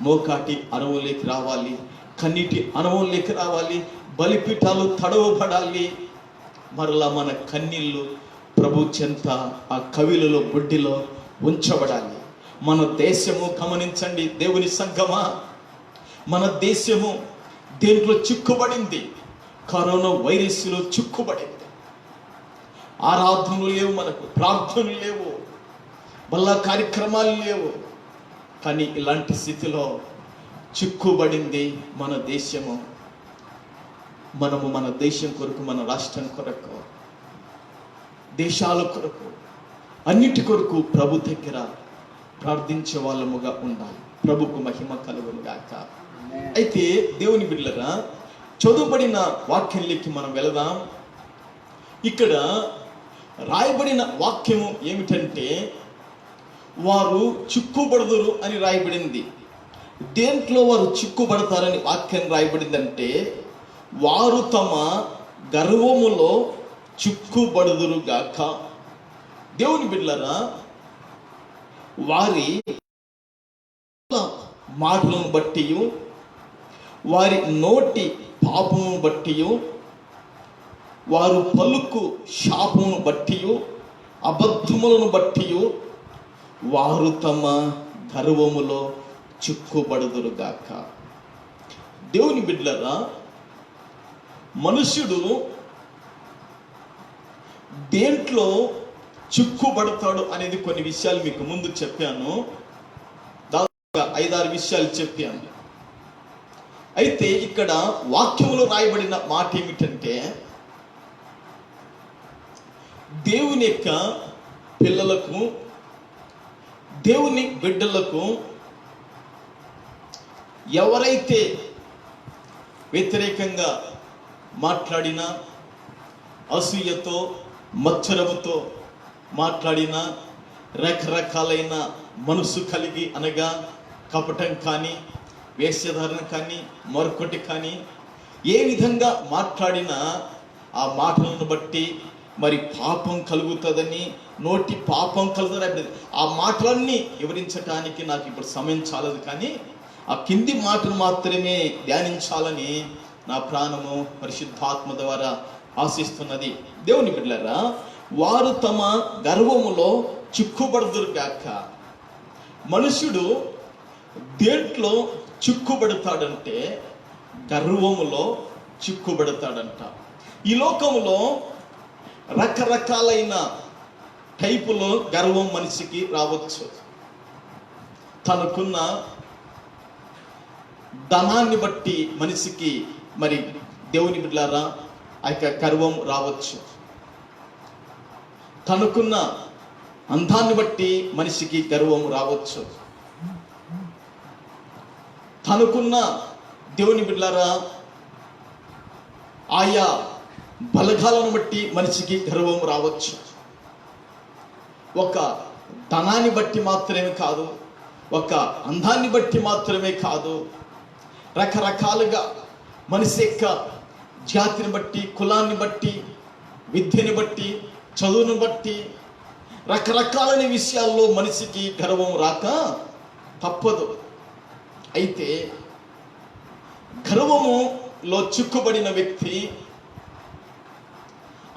మోకాటి అనుభవంలోకి రావాలి, కన్నీటి అనుభవంలోకి రావాలి, బలిపీఠాలు తడవబడాలి. మరలా మన కన్నీళ్ళు ప్రభు చెంత ఆ కవిలలో బొడ్డిలో ఉంచబడాలి. మన దేశము గమనించండి దేవుని సంఘమా, మన దేశము దేంట్లో చిక్కుబడింది, కరోనా వైరస్లో చిక్కుబడింది. ఆరాధనలు లేవు, మనకు ప్రార్థనలు లేవు, బల్ల కార్యక్రమాలు లేవు. కానీ ఇలాంటి స్థితిలో చిక్కుబడింది మన దేశము. మనము మన దేశం కొరకు, మన రాష్ట్రం కొరకు, దేశాల కొరకు, అన్నిటి కొరకు ప్రభు దగ్గర ప్రార్థించే వాళ్ళముగా ఉండాలి. ప్రభుకు మహిమ కలుగును గాక. అయితే దేవుని బిడ్డలారా, చదువుబడిన వాక్యంలోకి మనం వెళదాం. ఇక్కడ రాయబడిన వాక్యము ఏమిటంటే, వారు చిక్కుబడుదురు అని రాయబడింది. దేంట్లో వారు చిక్కుబడతారని వాక్యం రాయబడిందంటే, వారు తమ గర్వములో చిక్కుబడుదురు గాక. దేవుని బిడ్డలారా, వారి మాటలను బట్టి, వారి నోటి పాపమును బట్టి, వారు పలుకు శాపమును బట్టి, అబద్ధములను బట్టి వారు తమ గర్వములో చిక్కుబడుదురుగాక. దేవుని బిడ్డలారా, మనుష్యుడు దేంట్లో చిక్కుబడతాడు అనేది కొన్ని విషయాలు మీకు ముందు చెప్పాను. దాదాపుగా 5-6 విషయాలు చెప్పాను. అయితే ఇక్కడ వాక్యంలో రాయబడిన మాట ఏమిటంటే, దేవుని యొక్క పిల్లలకు, దేవుని బిడ్డలకు ఎవరైతే వ్యతిరేకంగా మాట్లాడినా, అసూయతో మత్సరముతో మాట్లాడినా, రకరకాలైన మనసు కలిగి, అనగా కపటం కానీ, వేషధారణ కానీ, మరొకటి కానీ, ఏ విధంగా మాట్లాడినా ఆ మాటలను బట్టి మరి పాపం కలుగుతుందని, నోటి పాపం కలుగుతుంది. ఆ మాటలన్నీ వివరించడానికి నాకు ఇప్పుడు సమయం చాలదు, కానీ ఆ కింది మాటలు మాత్రమే ధ్యానించాలని నా ప్రాణము పరిశుద్ధాత్మ ద్వారా ఆశిస్తున్నది. దేవుని బిడ్డలారా, వారు తమ గర్వములో చిక్కుబడుదురు గాక. మనుషుడు దేంట్లో చిక్కుబడతాడంటే గర్వములో చిక్కుబడతాడంట. ఈ లోకములో రకరకాలైన టైపులో గర్వం మనిషికి రావచ్చు. తనకున్న ధనాన్ని బట్టి మనిషికి మరి దేవుని బిడ్డలారా ఆ యొక్క గర్వం రావచ్చు. తనకున్న అందాన్ని బట్టి మనిషికి గర్వం రావచ్చు. తనకున్న దేవుని బిడ్డలారా ఆయా బలగాలను బట్టి మనిషికి గర్వం రావచ్చు. ఒక ధనాన్ని బట్టి మాత్రమే కాదు, ఒక అందాన్ని బట్టి మాత్రమే కాదు, రకరకాలుగా మనిషి యొక్క జాతిని బట్టి, కులాన్ని బట్టి, విద్యని బట్టి, చదువును బట్టి, రకరకాలైన విషయాల్లో మనిషికి గర్వం రాక తప్పదు. అయితే గర్వములో చిక్కుబడిన వ్యక్తి,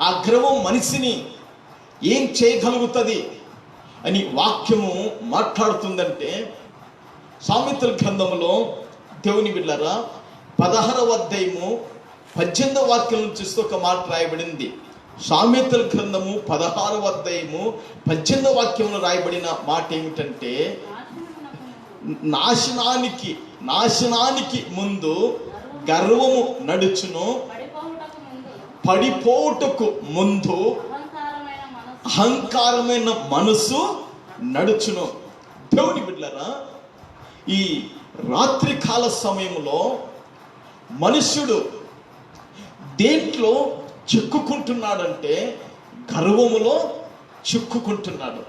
ఆ గర్వం మనిషిని ఏం చేయగలుగుతుంది అని వాక్యము మాట్లాడుతుందంటే, సామెతల గ్రంథములో దేవుని బిడ్డలారా 16వ అధ్యాయము 18వ వాక్యం చూస్తే ఒక మాట రాయబడింది. సామెతల గ్రంథము 16వ అధ్యాయము 18వ వాక్యంలో రాయబడిన మాట ఏమిటంటే, నాశనానికి ముందు గర్వము నడుచును, పడిపోవుటకు ముందు అహంకారమైన మనసు నడుచును. దేవుని బిడ్డలారా, ఈ రాత్రి కాల సమయంలో మనుష్యుడు దేంట్లో చిక్కుకుంటున్నాడంటే గర్వములో చిక్కుకుంటున్నాడు.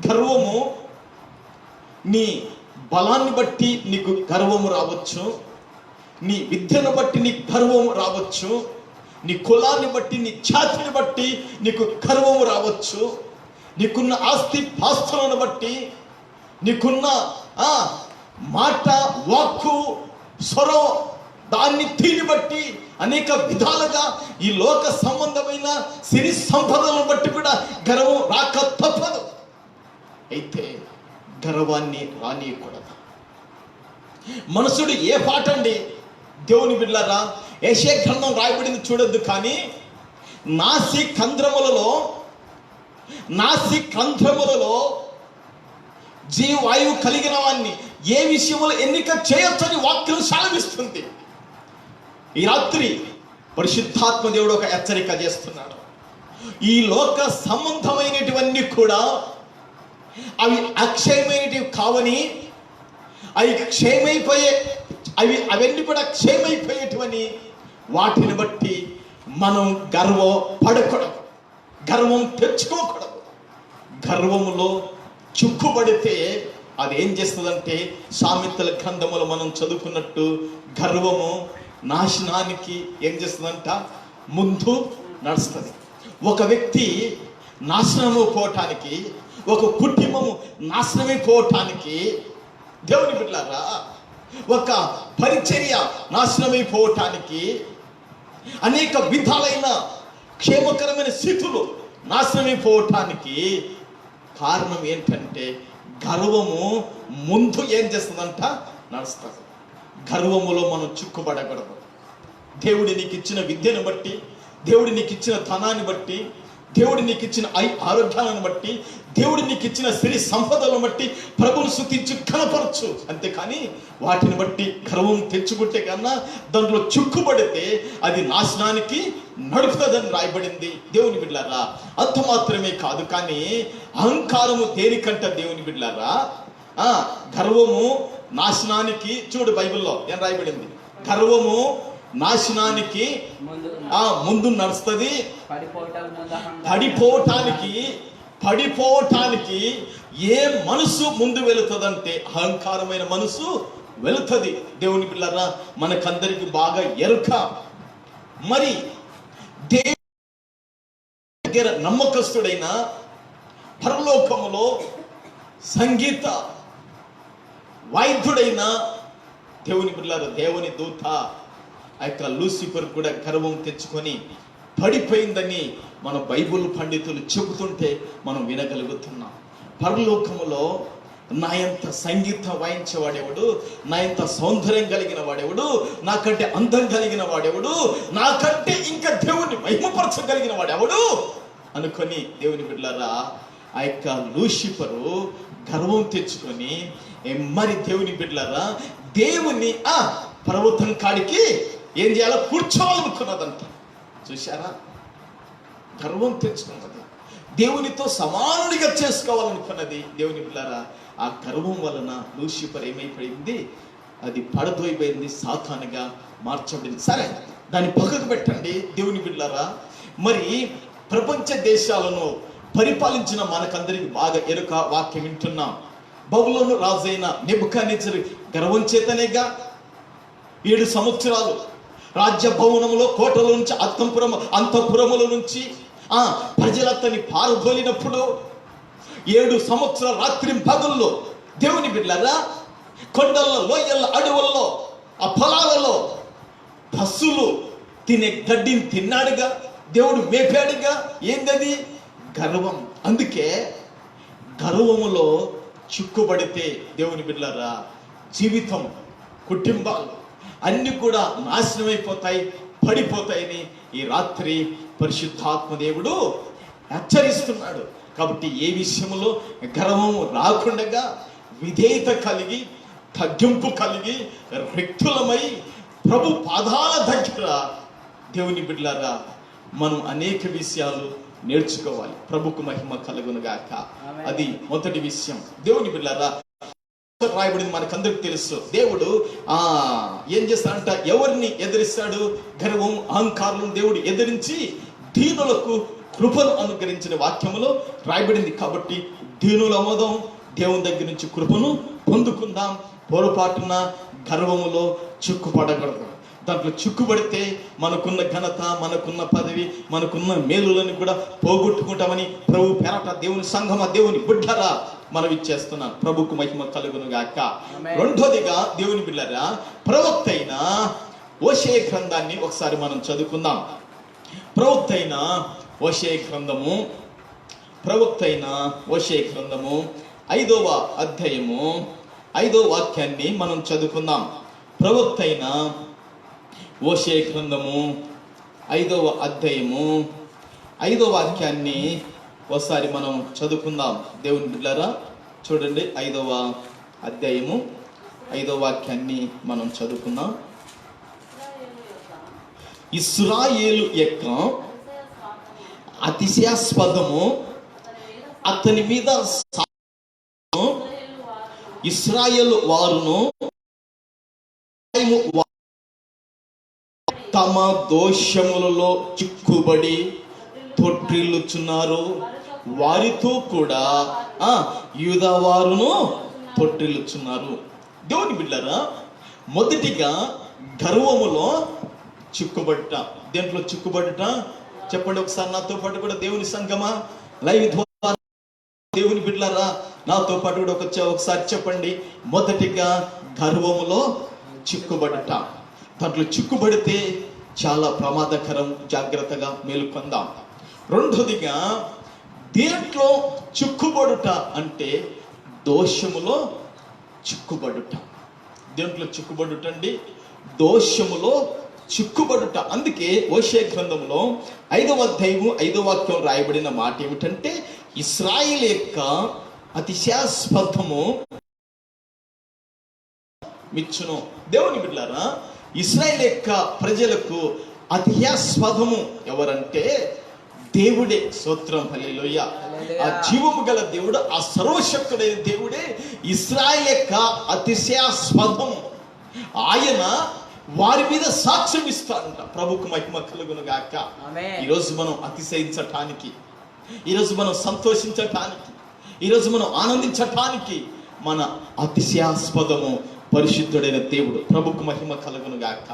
గర్వము నీ బలాన్ని బట్టి నీకు గర్వము రావచ్చు, నీ విద్యను బట్టి నీకు గర్వము రావచ్చు, నీ కులాన్ని బట్టి నీ జాతిని బట్టి నీకు గర్వము రావచ్చు, నీకున్న ఆస్తి పాస్తులను బట్టి, నీకున్న మాట వాక్కు స్వరం దాన్ని తీని బట్టి అనేక విధాలుగా ఈ లోక సంబంధమైన సిరి సంపదలను బట్టి కూడా గర్వం రాక తప్పదు. అయితే గర్వాన్ని రానియకూడదు. మనుషుడు ఏ పాట అండి దేవుని బిడ్డలారా, యెషయా గ్రంథం రాయబడింది చూడొద్దు, కానీ నాసి కంధ్రములలో జీవవాయువు కలిగిన వాన్ని ఏ విషయంలో ఎన్నిక చేయొచ్చని వాక్యం సెలవిస్తుంది. ఈ రాత్రి పరిశుద్ధాత్మ దేవుడు ఒక హెచ్చరిక చేస్తున్నాడు. ఈ లోక సంబంధమైనటువన్నీ కూడా అవి అక్షయమైనటివి కావని, అవన్నీ కూడా క్షేమైపోయేటివని, వాటిని బట్టి మనం గర్వపడకూడదు, గర్వం తెచ్చుకోకూడదు. గర్వములో చిక్కుబడితే అది ఏం చేస్తుందంటే, సామెతల గ్రంథములో మనం చదువుకున్నట్టు గర్వము నాశనానికి ఏం చేస్తుందంట, ముందు నడుస్తుంది. ఒక వ్యక్తి నాశనమైపోవటానికి, ఒక కుటుంబము నాశనమైపోవటానికి, దేవుని బిడ్డలారా, ఒక పరిచర్య నాశనమైపోవటానికి, అనేక విధాలైన క్షేమకరమైన స్థితులు నాశనమైపోవటానికి కారణం ఏంటంటే గర్వము ముందు ఏం చేస్తుందంట, నడుస్తుంది. గర్వములో మనం చిక్కుబడకూడదు. దేవుడి నీకు ఇచ్చిన విద్యను బట్టి, దేవుడి నీకు ఇచ్చిన ధనాన్ని బట్టి, దేవుడి నీకు ఇచ్చిన ఆరోగ్యాలను బట్టి, దేవుడి నీకు ఇచ్చిన సిరి సంపదలను బట్టి ప్రభువును స్తుతించి కనపరచు. అంతేకాని వాటిని బట్టి గర్వం తెచ్చుకుంటే కన్నా దాంట్లో చిక్కుబడితే అది నాశనానికి నడుపుతుందని రాయబడింది. దేవుని బిడ్డలారా, అంత మాత్రమే కాదు, కానీ అహంకారము దేనికంట దేవుని బిడ్డలారా, గర్వము నాశనానికి, చూడు బైబిల్లో ఏం రాయబడింది, గర్వము నాశనానికి ముందు నడుస్తుంది, పడిపోవటానికి ఏ మనసు ముందు వెళుతుందంటే అహంకారమైన మనసు వెళుతుంది. దేవుని పిల్లరా, మనకందరికి బాగా ఎరుక. మరి దేవుని దగ్గర నమ్మకస్తుడైన పరలోకములో సంగీత వాయిద్యుడైన దేవుని పిల్లరా, దేవుని దూత ఆ యొక్క లూసిఫర్ కూడా గర్వం తెచ్చుకొని పడిపోయిందని మన బైబిల్ పండితులు చెబుతుంటే మనం వినగలుగుతున్నాం. పరలోకములో నా ఎంత సంగీతం వాయించేవాడెవడు, నా ఎంత సౌందర్యం కలిగిన వాడెవడు, నాకంటే అందం కలిగిన వాడెవడు, నాకంటే ఇంకా దేవుణ్ణి మహిమపరచగలిగిన వాడెవడు అనుకొని దేవుని బిడ్డలారా, ఆ యొక్క లూసిఫరు గర్వం తెచ్చుకొని మరి దేవుని బిడ్డలారా దేవుని పర్వతం కాడికి ఏం చేయాలో కూర్చోవాలనుకున్నదంట. చూశారా, గర్వం తెచ్చుకున్నది, దేవునితో సమానుడిగా చేసుకోవాలనుకున్నది. దేవుని బిడ్డలారా, ఆ గర్వం వలన లూసిఫర్ ఏమైపోయింది, అది పడదోయిపోయింది, సాతానుగా మార్చబడింది. సరే, దాన్ని పక్కకు పెట్టండి. దేవుని బిడ్డలారా, మరి ప్రపంచ దేశాలను పరిపాలించిన మనకందరికి బాగా ఎరుక, వాక్యం వింటున్నాం. బబులోను రాజైన నెబుకద్నెజరు గర్వం చేతనేగా 7 సంవత్సరాలు రాజ్య భవనములో, కోటల నుంచి, అంతఃపురముల నుంచి ప్రజలతని పారదోలినప్పుడు 7 సంవత్సరాల రాత్రి పగల్లో దేవుని బిడ్డలారా కొండల్లో, లోయల్లో, అడవుల్లో, ఆ పొలాలలో పశువులు తినే గడ్డిని తిన్నాడుగా, దేవుడు మేపాడుగా. ఏందది? గర్వం. అందుకే గర్వములో చిక్కుబడితే దేవుని బిడ్డలారా జీవితం, కుటుంబాలు, అన్ని కూడా నాశనం అయిపోతాయి, పడిపోతాయని ఈ రాత్రి పరిశుద్ధాత్మ దేవుడు హెచ్చరిస్తున్నాడు. కాబట్టి ఏ విషయంలో గర్వం రాకుండా విధేయత కలిగి, తగ్గింపు కలిగి, రిక్తులమై ప్రభు పాదాల దగ్గర దేవుని బిడ్డలారా మనం అనేక విషయాలు నేర్చుకోవాలి. ప్రభుకు మహిమ కలుగునుగాక. అది మొదటి విషయం. దేవుని బిడ్డలారా రాయబడింది మనకందరికి తెలుసు. దేవుడు ఏం చేస్తాడంట, ఎవరిని ఎదిరిస్తాడు? గర్వం, అహంకారం దేవుడు ఎదిరించి దీనులకు కృపను అనుగ్రహించిన వాక్యములో రాయబడింది. కాబట్టి దీనుల అమోదం, దేవుని దగ్గర నుంచి కృపను పొందుకుందాం. పొరపాటున గర్వములో చిక్కుపడకూడదు. దాంట్లో చిక్కుపడితే మనకున్న ఘనత, మనకున్న పదవి, మనకున్న మేలులను కూడా పోగొట్టుకుంటామని ప్రభు పేరట దేవుని సంఘమ, దేవుని బిడ్డరా మనవి చేస్తున్నాను. ప్రభుకు మహిమ కలుగును గాక. రెండోదిగా దేవుని బిడ్డరా, ప్రవక్త అయిన హోషేయ గ్రంథాన్ని ఒకసారి మనం చదువుకుందాం. ప్రవక్త అయిన హోషేయ గ్రంథము 5వ అధ్యాయము 5వ వాక్యాన్ని మనం చదువుకుందాం. ప్రవక్త అయిన హోషేయ గ్రంథము 5వ అధ్యాయము 5వ వాక్యాన్ని ఒకసారి మనం చదువుకుందాం. దేవుని బిడ్డలారా చూడండి, 5వ అధ్యాయము 5వ వాక్యాన్ని మనం చదువుకుందాం. ఇశ్రాయేలు యొక్క అతిశయాస్పదము అతని మీద ఇశ్రాయేలు వారును తమ దోషములలో చిక్కుబడి తొట్టిల్లుచున్నారు. వారితో కూడా యూదా వారును తొట్టిల్లుచున్నారు. దేవుని బిడ్డలారా, మొదటిగా గర్వములో చిక్కుబడ్డ. దేంట్లో చిక్కుబడ్డ చెప్పండి ఒకసారి నాతో పాటు కూడా. దేవుని సంగమా లైవ్ ద్వారా దేవుని బిడ్డలారా నాతో పాటు కూడా ఒకసారి చెప్పండి. మొదటిగా గర్వములో చిక్కుబడ్డ. దాంట్లో చిక్కుబడితే చాలా ప్రమాదకరం, జాగ్రత్తగా మేలుకొందాం. రెండోదిగా దేంట్లో చిక్కుబడుట అంటే దోషములో చిక్కుబడుట. దేంట్లో చిక్కుబడుట అండి? దోషములో చిక్కుబడుట. అందుకే హోషేయ గ్రంథంలో 5వ అధ్యాయము 5వ వాక్యం రాయబడిన మాట ఏమిటంటే, ఇశ్రాయేలు యొక్క అతిశయాస్పదము మిచ్చును. దేవుని బిడ్డలారా, ఇశ్రాయేలు యొక్క ప్రజలకు అతిశయాస్పదము ఎవరంటే దేవుడే. స్తోత్రం, హల్లెలూయా. ఆ జీవము గల దేవుడు, ఆ సర్వశక్తుడైన దేవుడే ఇశ్రాయేలు యొక్క అతిశయాస్పదము. ఆయన వారి మీద సాక్ష్యం ఇస్తాడంట. ప్రభుకు మహిమ కలుగును గాక. ఈరోజు మనం అతిశయించటానికి, ఈరోజు మనం సంతోషించటానికి, ఈరోజు మనం ఆనందించటానికి మన అతిశయాస్పదము పరిశుద్ధుడైన దేవుడు. ప్రభుకు మహిమ కలుగును గాక.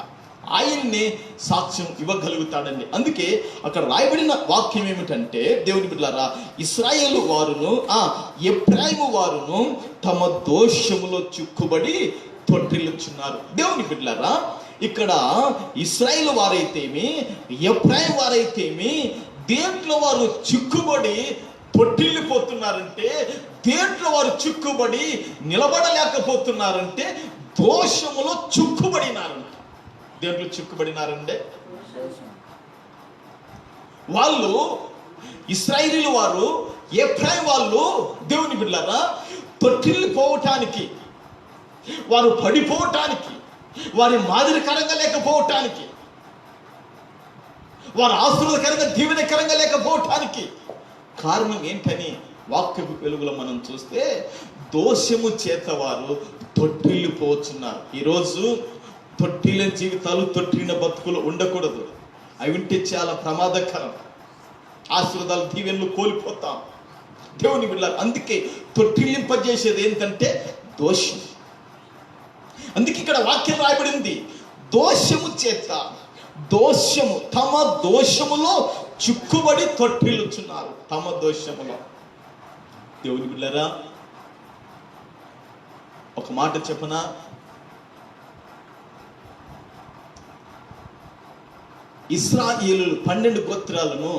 ఆయన్నే సాక్ష్యం ఇవ్వగలుగుతాడండి. అందుకే అక్కడ రాయబడిన వాక్యం ఏమిటంటే, దేవుని బిడ్డలారా, ఇశ్రాయేలు వారును ఎఫ్రాయిము వారును తమ దోషములో చిక్కుబడి తొట్టిల్లుచున్నారు. దేవుని బిడ్డలారా, ఇక్కడ ఇశ్రాయేలు వారైతేమి, ఎఫ్రాయిము వారైతేమి దేంట్లో వారు చిక్కుబడి తొట్టిల్లిపోతున్నారంటే, దేంట్లో వారు చిక్కుబడి నిలబడలేకపోతున్నారంటే దోషములో చిక్కుబడినారంట. దేంట్లో చిక్కుబడినారంటే, వాళ్ళు ఇశ్రాయేలు వారు, ఎఫ్రాయిము వాళ్ళు దేవుని బిడ్డలారా తొట్టిల్లిపోవటానికి, వారు పడిపోవటానికి, వారి మాదిరికరంగా లేకపోవటానికి, వారు ఆశీర్వాదకరంగా దీవెనకరంగా లేకపోవటానికి కారణం ఏంటని వాక్య వెలుగులో మనం చూస్తే, దోషము చేత వారు తొట్టిల్లిపోతున్నారు. ఈరోజు తొట్టిల జీవితాలు, తొట్టిన బతుకులు ఉండకూడదు. అవి ఉంటే చాలా ప్రమాదకరం. ఆశీర్వాదాలు, దీవెనలు కోల్పోతాం. దేవుని బిడ్డలారా, అందుకే తొట్టిల్లింపజేసేది ఏంటంటే దోషం. అందుకే ఇక్కడ వాక్యం రాయబడింది, దోషము చేత, దోషము, తమ దోషములో చిక్కుబడి తొట్టిల్లుచున్నారు. తమ దోషములో. దేవుని బిడ్డలారా, ఒక మాట చెప్పనా, ఇశ్రాయేలు 12 గోత్రాలను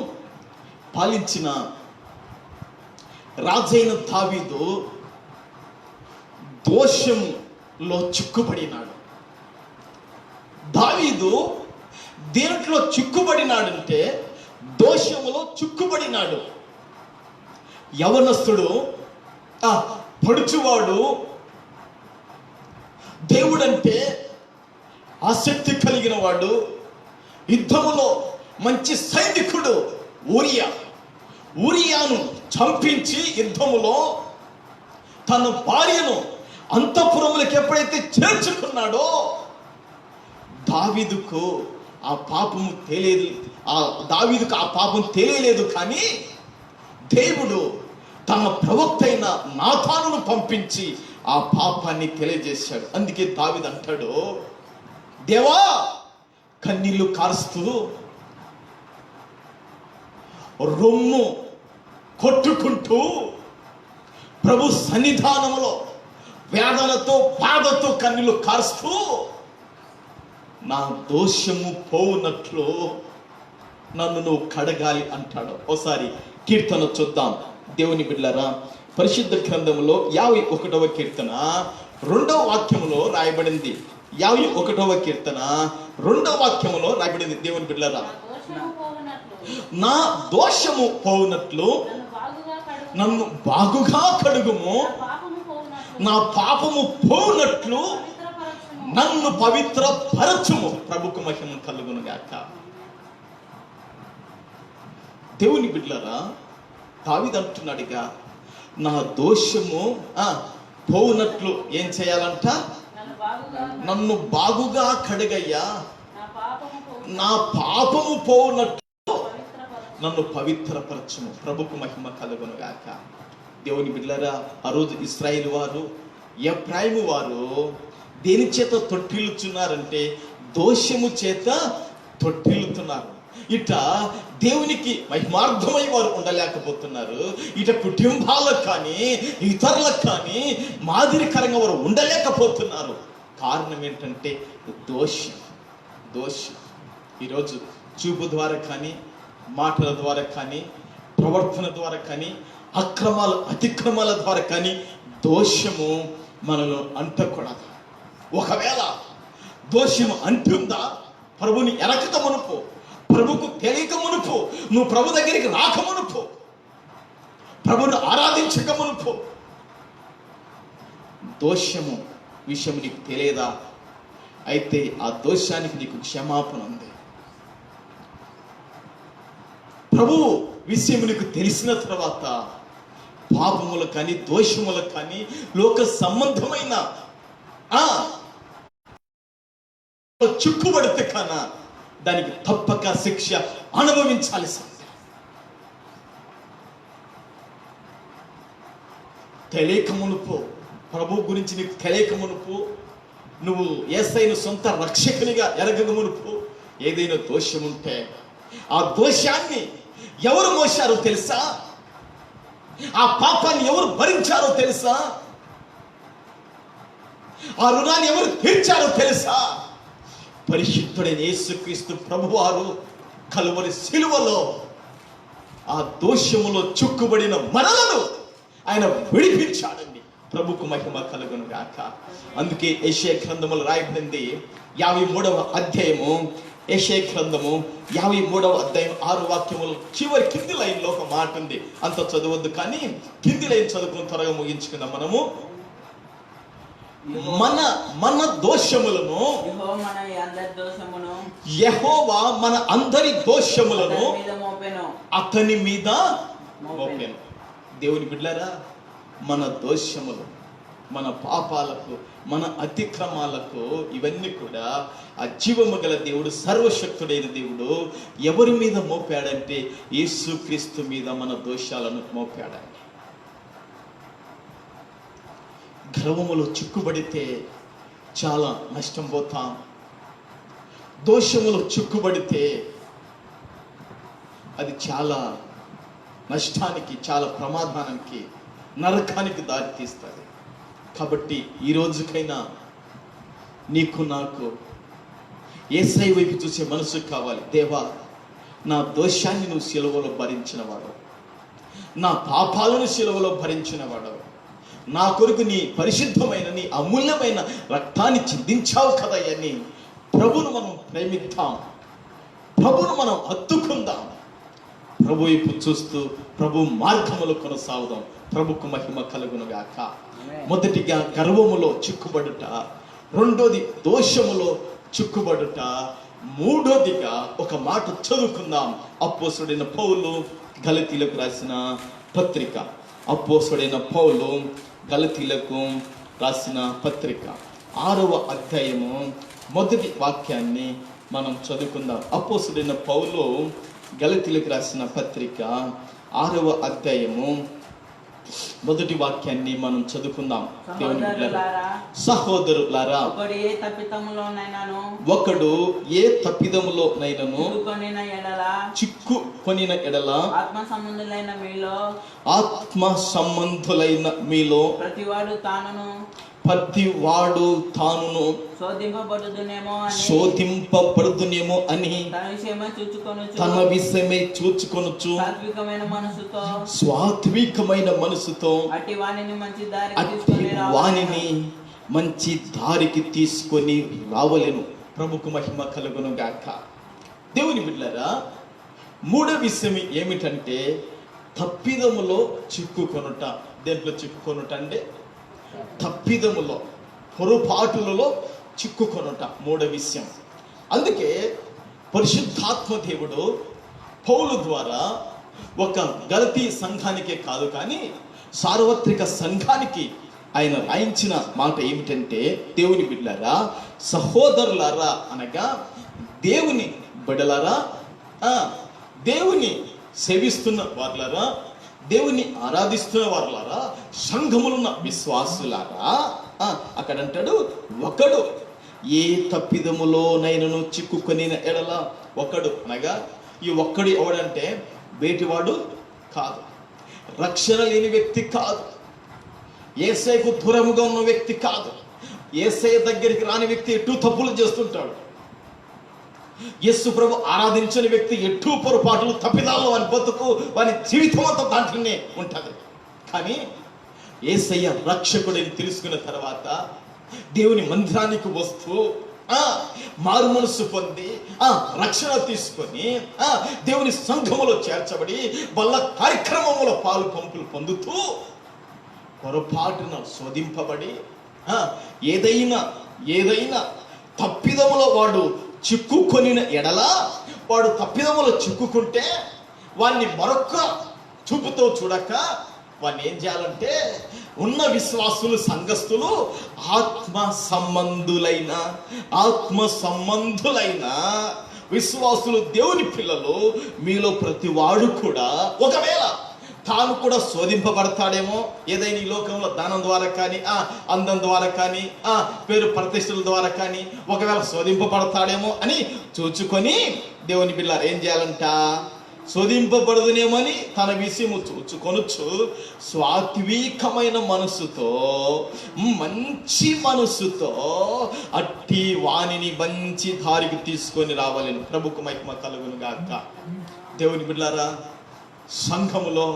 పాలించిన రాజైన దావీదు దోషంలో చిక్కుపడినాడు. దావీదు దేంట్లో చిక్కుబడినాడంటే దోషములో చిక్కుబడినాడు. యవనస్తుడు, పడుచువాడు, దేవుడంటే ఆసక్తి కలిగిన వాడు, యుద్ధములో మంచి సైనికుడు ఊరియాను చంపించి యుద్ధములో తన భార్యను అంతఃపురములకు ఎప్పుడైతే చేర్చుకున్నాడో దావీదుకు ఆ పాపము తెలియలేదు. కానీ దేవుడు తన ప్రవక్త అయిన నాతానును పంపించి ఆ పాపాన్ని తెలియజేశాడు. అందుకే దావీదు అంటాడు, దేవా, కన్నీళ్లు కారుస్తూ రొమ్ము కొట్టుకుంటూ ప్రభు సన్నిధానంలో వేదనతో బాధతో కన్నీళ్లు కారుస్తూ నా దోషము పోవునట్లు నన్ను నువ్వు కడగాలి అంటాడు. ఒకసారి కీర్తన చూద్దాం. దేవుని బిడ్డలారా, పరిశుద్ధ గ్రంథములో 51వ కీర్తన 2వ వాక్యములో రాయబడింది. 51వ కీర్తన 2వ వాక్యములో రాయబడింది. దేవుని బిడ్డలారా, నా దోషము పోవునట్లు నన్ను బాగుగా కడుగుము, నా పాపము పోవునట్లు నన్ను పవిత్ర పరచుము. ప్రభుకు మహిమ కలుగును గాక. దేవుని బిడ్డలారా, దావీదు అంటున్నాడుగా, నా దోషము పోవునట్లు ఏం చేయాలంట? నన్ను బాగుగా కడుగయ్యా, నా పాపము పోవునట్లు నన్ను పవిత్రపరచుము. ప్రభుకు మహిమ కలుగును గాక. దేవుని బిడ్డలారా, ఆ రోజు ఇశ్రాయేలు వారు, ఎఫ్రాయిము వారు దేని చేత తొట్టిల్లుచున్నారంటే దోషము చేత తొట్టిల్లుతున్నారు. ఇట దేవునికి మహిమార్థమై వారు ఉండలేకపోతున్నారు. ఇట కుటుంబాలకు కానీ ఇతరులకు కానీ మాదిరికరంగా వారు ఉండలేకపోతున్నారు. కారణం ఏంటంటే దోషం. ఈరోజు చూపు ద్వారా కానీ, మాటల ద్వారా కానీ, ప్రవర్తన ద్వారా కానీ, అతిక్రమాల ద్వారా కానీ దోషము మనలో అంటకూడదు. ఒకవేళ దోషము అంటుందా, ప్రభుని ఎరకక మునుపు, ప్రభుకు తెలియక మునుపు, నువ్వు ప్రభు దగ్గరికి రాక మునుపు, ప్రభుని ఆరాధించక మునుపు దోషము విషయం నీకు తెలియదా? అయితే ఆ దోషానికి నీకు క్షమాపణ ఉంది. ప్రభు విషయం నీకు తెలిసిన తర్వాత పాపములు కానీ, దోషములు కానీ, లోక సంబంధమైన చిక్కుబడితే కాన దానికి తప్పక శిక్ష అనుభవించాల్సింది. తెలియక మునుపు, ప్రభు గురించి నీకు తెలియక మునుపు, నువ్వు యేసయ్యను సొంత రక్షకునిగా ఎరగక మునుపు ఏదైనా దోషం ఉంటే ఆ దోషాన్ని ఎవరు మోశారో తెలుసా? ఆ పాపాన్ని ఎవరు భరించారో తెలుసా? ఆ రుణాన్ని ఎవరు తీర్చారో తెలుసా? పరిశుద్ధుడైన యేసుక్రీస్తు ప్రభువారు కలువరి సిలువలో ఆ దోషములో చిక్కుబడిన మనలను ఆయన విడిపించాడండి. ప్రభుకు మహిమ కలుగును గాక. అందుకే యెషయా గ్రంథములో రాయబడింది 53వ అధ్యాయము, యెషయా గ్రంథము 53వ అధ్యాయం 6వ వాక్యములో చివరి కింది లైన్లో ఒక మాట ఉంది. అంత చదవద్దు, కానీ కింది లైన్ చదువుకుని త్వరగా ముగించుకుందాం. మనము మన దోషములను యెహోవా మన అందరి దోషములను అతని మీద మోపెను. దేవుని బిడ్డలారా, మన దోషములు, మన పాపాలకు, మన అతిక్రమాలకు, ఇవన్నీ కూడా ఆ జీవము గల దేవుడు, సర్వశక్తుడైన దేవుడు ఎవరి మీద మోపాడంటే యేసుక్రీస్తు మీద మన దోషాలను మోపాడండి. గర్వములో చిక్కుబడితే చాలా నష్టం పోతాం. దోషములో చిక్కుబడితే అది చాలా నష్టానికి, చాలా ప్రమాదానికి, నరకానికి దారి తీస్తుంది. కాబట్టి ఈ రోజుకైనా నీకు నాకు యేసయ్య వైపు చూసే మనసు కావాలి. దేవా, నా దోషాన్ని నువ్వు సిలువలో భరించిన వాడు, నా పాపాలను సిలువలో భరించిన వాడు, నా కొరకు నీ పరిశుద్ధమైన, నీ అమూల్యమైన రక్తాన్ని చిందించావు కదయ్యని ప్రభువును మనం ప్రేమిద్దాం, ప్రభువును మనం హత్తుకుందాం, ప్రభు వైపు చూస్తూ ప్రభు మార్గములో కొనసాగుదాం. ప్రభుకు మహిమ కలుగును గాక. మొదటిగా గర్వములో చిక్కుబడుట, రెండోది దోషములో చిక్కుబడుట, మూడోదిగా ఒక మాట చదువుకుందాం. అపోస్తలుడైన పౌలు గలతీలకు రాసిన పత్రిక, అపోస్తలుడైన పౌలు గలతీలకు రాసిన పత్రిక 6వ అధ్యాయము మొదటి వాక్యాన్ని మనం చదువుకుందాం. అపోస్తలుడైన పౌలు గలతీలకు రాసిన పత్రిక 6వ అధ్యాయము మొదటి వాక్యాన్ని మనం చదువుకుందాం. సహోదరులారా, ఒకడు ఏ తప్పిదములోనైనను చిక్కుకొనిన ఎడల ఆత్మ సంబంధులైన మీలో ప్రతివాడు తానును శోధింపబడుదునేమో అని తన విషయమే చూచుకొనుచు సాత్వికమైన మనసుతో అట్టి వానిని మంచి దారికి తీసుకొని రావలెను. ప్రభుకు మహిమ కలుగును గాక. దేవుని బిడ్డలారా, మూడో విషయం ఏమిటంటే తప్పిదములో చిక్కుకొనుట. దేంట్లో చిక్కుకొనుట అంటే తప్పిదములో, పొరపాటులలో చిక్కుకొనుట మూడో విషయం. అందుకే పరిశుద్ధాత్మ దేవుడు పౌలు ద్వారా ఒక గలతీ సంఘానికే కాదు కానీ సార్వత్రిక సంఘానికి ఆయన రాయించిన మాట ఏమిటంటే, దేవుని బిడ్డలారా, సహోదరులారా అనగా దేవుని బిడ్డలారా, దేవుని సేవిస్తున్న వారులారా, దేవుని ఆరాధిస్తున్న వారులారా, సంఘములున్న విశ్వాసులారా, అక్కడ అంటాడు ఒకడు ఏ తప్పిదములోనైనను చిక్కుకొని ఎడల. ఒకడు అనగా ఈ ఒక్కడు ఎవడంటే బేటివాడు కాదు, రక్షణ లేని వ్యక్తి కాదు, యేసయ్యకు దూరముగా ఉన్న వ్యక్తి కాదు, యేసయ్య దగ్గరికి రాని వ్యక్తి ఎటు తప్పులు చేస్తుంటాడు. యేసు ప్రభు ఆరాధించని వ్యక్తి ఎటు పొరపాటులు తప్పిదాల్లో వాని బతుకు, వాని జీవితం అంతా దాంట్లోనే ఉంటుంది. కానీ యేసయ్య రక్షకుడిని తెలుసుకున్న తర్వాత దేవుని మందిరానికి వస్తూ మారు మనసు పొంది రక్షణ తీసుకొని దేవుని సంఘములో చేర్చబడి వాళ్ళ కార్యక్రమంలో పాలు పంపులు పొందుతూ పొరపాటున శోధింపబడి ఏదైనా తప్పిదములో వాడు చిక్కుకొనిన ఎడల, వాడు తప్పిదములో చిక్కుకుంటే వాడిని మరొక చూపుతో చూడక వాడిని ఏం చేయాలంటే ఉన్న విశ్వాసులు, సంఘస్థులు, ఆత్మ సంబంధులైన విశ్వాసులు, దేవుని పిల్లలు మీలో ప్రతి వాడు కూడా ఒకవేళ తాను కూడా శోధింపబడతాడేమో, ఏదైనా ఈ లోకంలో దానం ద్వారా కానీ, అందం ద్వారా కానీ, పేరు ప్రతిష్టల ద్వారా కానీ ఒకవేళ శోధింపబడతాడేమో అని చూచుకొని దేవుని పిల్లలు ఏం చేయాలంట, శోధింపబడదునేమని తన విషయము చూచుకొనొచ్చు సాత్వికమైన మనసుతో, మంచి మనసుతో అట్టి వానిని మంచి దారికి తీసుకొని రావాలని. ప్రభుకు మహిమ కలుగును గాక. దేవుని బిడ్డలారా, సంఘములో